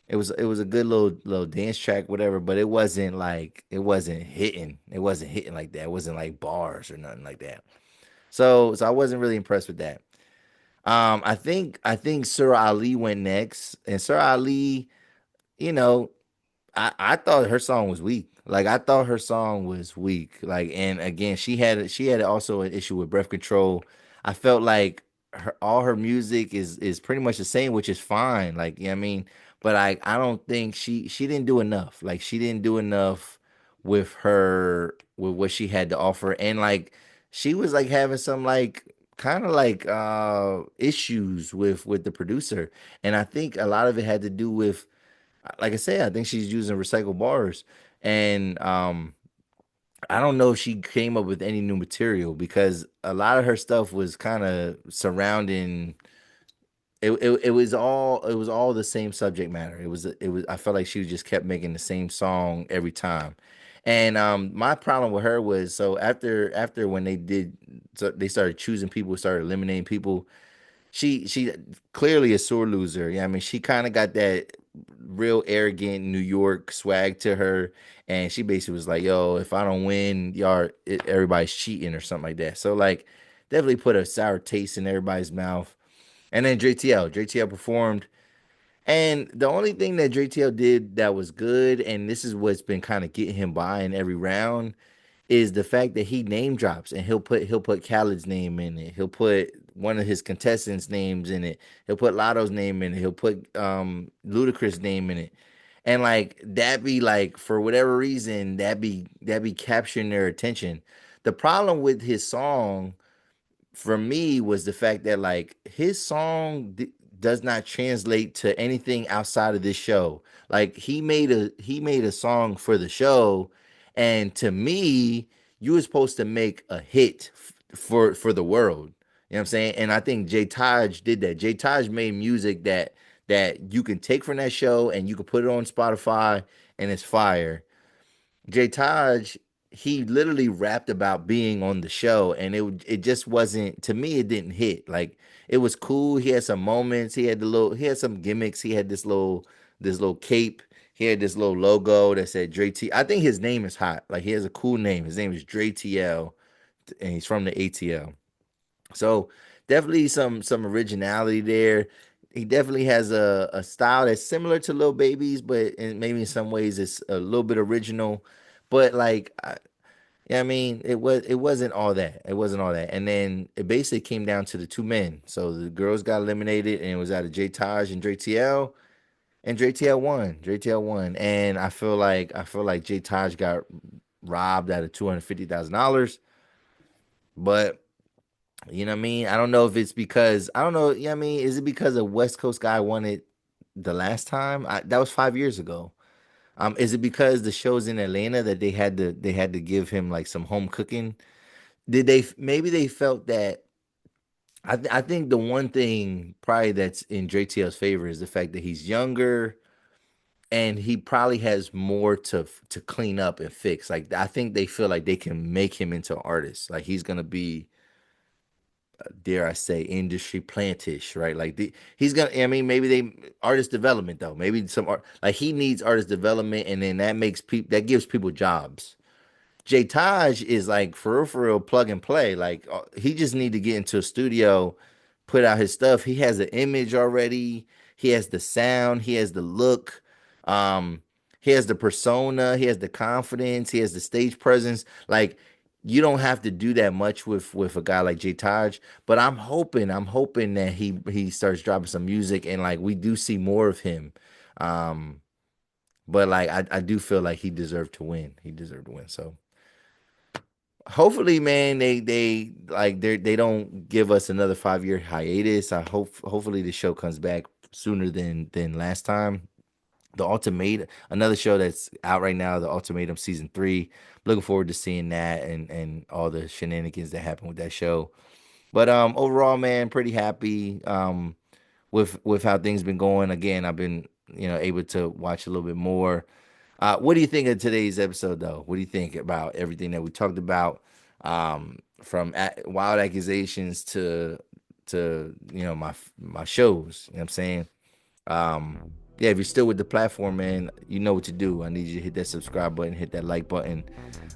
It was a good little dance track, whatever, but it wasn't hitting. It wasn't hitting like that. It wasn't like bars or nothing like that. So I wasn't really impressed with that. I think Sir Ali went next, and Sir Ali, you know, I thought her song was weak. Like I thought her song was weak. Like, and again, she had also an issue with breath control. I felt like all her music is pretty much the same, which is fine. Like, you know what I mean? But I don't think she didn't do enough. Like she didn't do enough with what she had to offer. And like she was like having some like kind of like issues with the producer. And I think a lot of it had to do with, like I said, I think she's using recycled bars. And I don't know if she came up with any new material because a lot of her stuff was kind of surrounding it was all the same subject matter. It was I felt like she just kept making the same song every time. And my problem with her was, so after when they started choosing people, started eliminating people, she clearly a sore loser. Yeah, I mean, she kind of got that real arrogant New York swag to her, and she basically was like, "Yo, if I don't win, everybody's cheating or something like that." So like, definitely put a sour taste in everybody's mouth. And then JTL performed, and the only thing that JTL did that was good, and this is what's been kind of getting him by in every round, is the fact that he name drops, and he'll put Khaled's name in it. He'll put one of his contestants' names in it. He'll put Lotto's name in it. He'll put Ludacris' name in it. And like that be like, for whatever reason, that be capturing their attention. The problem with his song for me was the fact that like his song does not translate to anything outside of this show. Like he made a song for the show, and to me, you were supposed to make a hit for the world. You know what I'm saying? And I think Jay Taj did that. Jay Taj made music that you can take from that show and you can put it on Spotify and it's fire. Jay Taj, he literally rapped about being on the show, and it just wasn't, to me. It didn't hit. Like it was cool. He had some moments. He had some gimmicks. He had this little cape. He had this little logo that said Dre T. I think his name is hot. Like he has a cool name. His name is Dre TL, and he's from the ATL. So definitely some originality there. He definitely has a style that's similar to Lil Baby's, but maybe in some ways it's a little bit original. But like, yeah, I mean, it wasn't all that. It wasn't all that. And then it basically came down to the two men. So the girls got eliminated, and it was out of J Taj and Dre TL, and Dre TL won. Dre TL won, and I feel like J Taj got robbed out of $250,000. But you know what I mean? I don't know if it's because I don't know. You know what I mean? Is it because a West Coast guy won it the last time? That was 5 years ago. Is it because the show's in Atlanta that they had to give him like some home cooking? Did they maybe they felt that I think the one thing probably that's in JTL's favor is the fact that he's younger and he probably has more to clean up and fix. Like I think they feel like they can make him into an artist. Like he's gonna be, dare I say, industry plantish, right? Like he's gonna. I mean, maybe they artist development though. Maybe some art. Like he needs artist development, and then that gives people jobs. Jay Taj is like for real plug and play. Like he just need to get into a studio, put out his stuff. He has an image already. He has the sound. He has the look. Um, he has the persona. He has the confidence. He has the stage presence. Like you don't have to do that much with a guy like J Taj, but I'm hoping that he starts dropping some music and like we do see more of him. Um, but like I do feel like he deserved to win. He deserved to win. So hopefully, man, they don't give us another 5 year hiatus. Hopefully the show comes back sooner than last time. The Ultimatum, another show that's out right now, The Ultimatum season 3. Looking forward to seeing that and all the shenanigans that happen with that show. But overall, man, pretty happy with how things been going. Again, I've been able to watch a little bit more. What do you think of today's episode, though? What do you think about everything that we talked about, from wild accusations to my shows? You know what I'm saying? Yeah, if you're still with the platform, man, you know what to do. I need you to hit that subscribe button, hit that like button.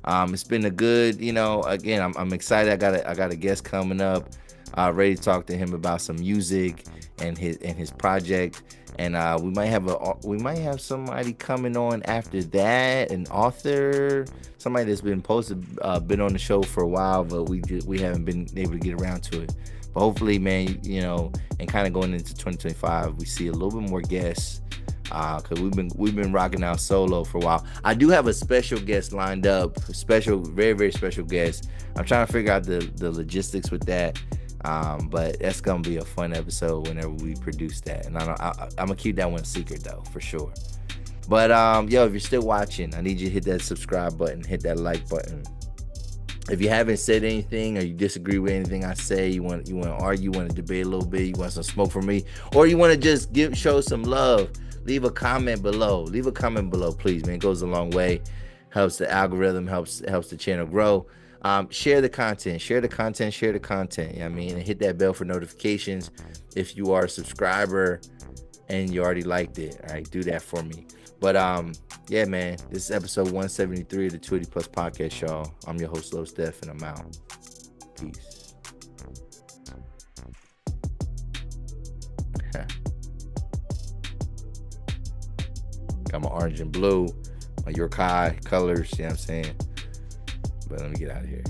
It's been a good, again, I'm excited. I got a guest coming up. Ready to talk to him about some music and his project. And we might have somebody coming on after that, an author, somebody that's been been on the show for a while, but we haven't been able to get around to it. But hopefully, man, and kind of going into 2025, we see a little bit more guests. Cause we've been rocking out solo for a while. I do have a special guest lined up, very, very special guest. I'm trying to figure out the logistics with that. But that's gonna be a fun episode whenever we produce that. And I'm gonna keep that one a secret though, for sure. But yo, if you're still watching, I need you to hit that subscribe button, hit that like button. If you haven't said anything or you disagree with anything I say, you want to argue, you want to debate a little bit, you want some smoke from me, or you want to just show some love, leave a comment below. Leave a comment below, please, man. It goes a long way. Helps the algorithm, helps the channel grow. Share the content. You know what I mean? And hit that bell for notifications if you are a subscriber and you already liked it. All right, do that for me. But yeah, man, this is episode 173 of the Tuah Plus podcast, y'all. I'm your host, Low Steph, and I'm out. Peace. Got my orange and blue, my York High colors, you know what I'm saying? But let me get out of here.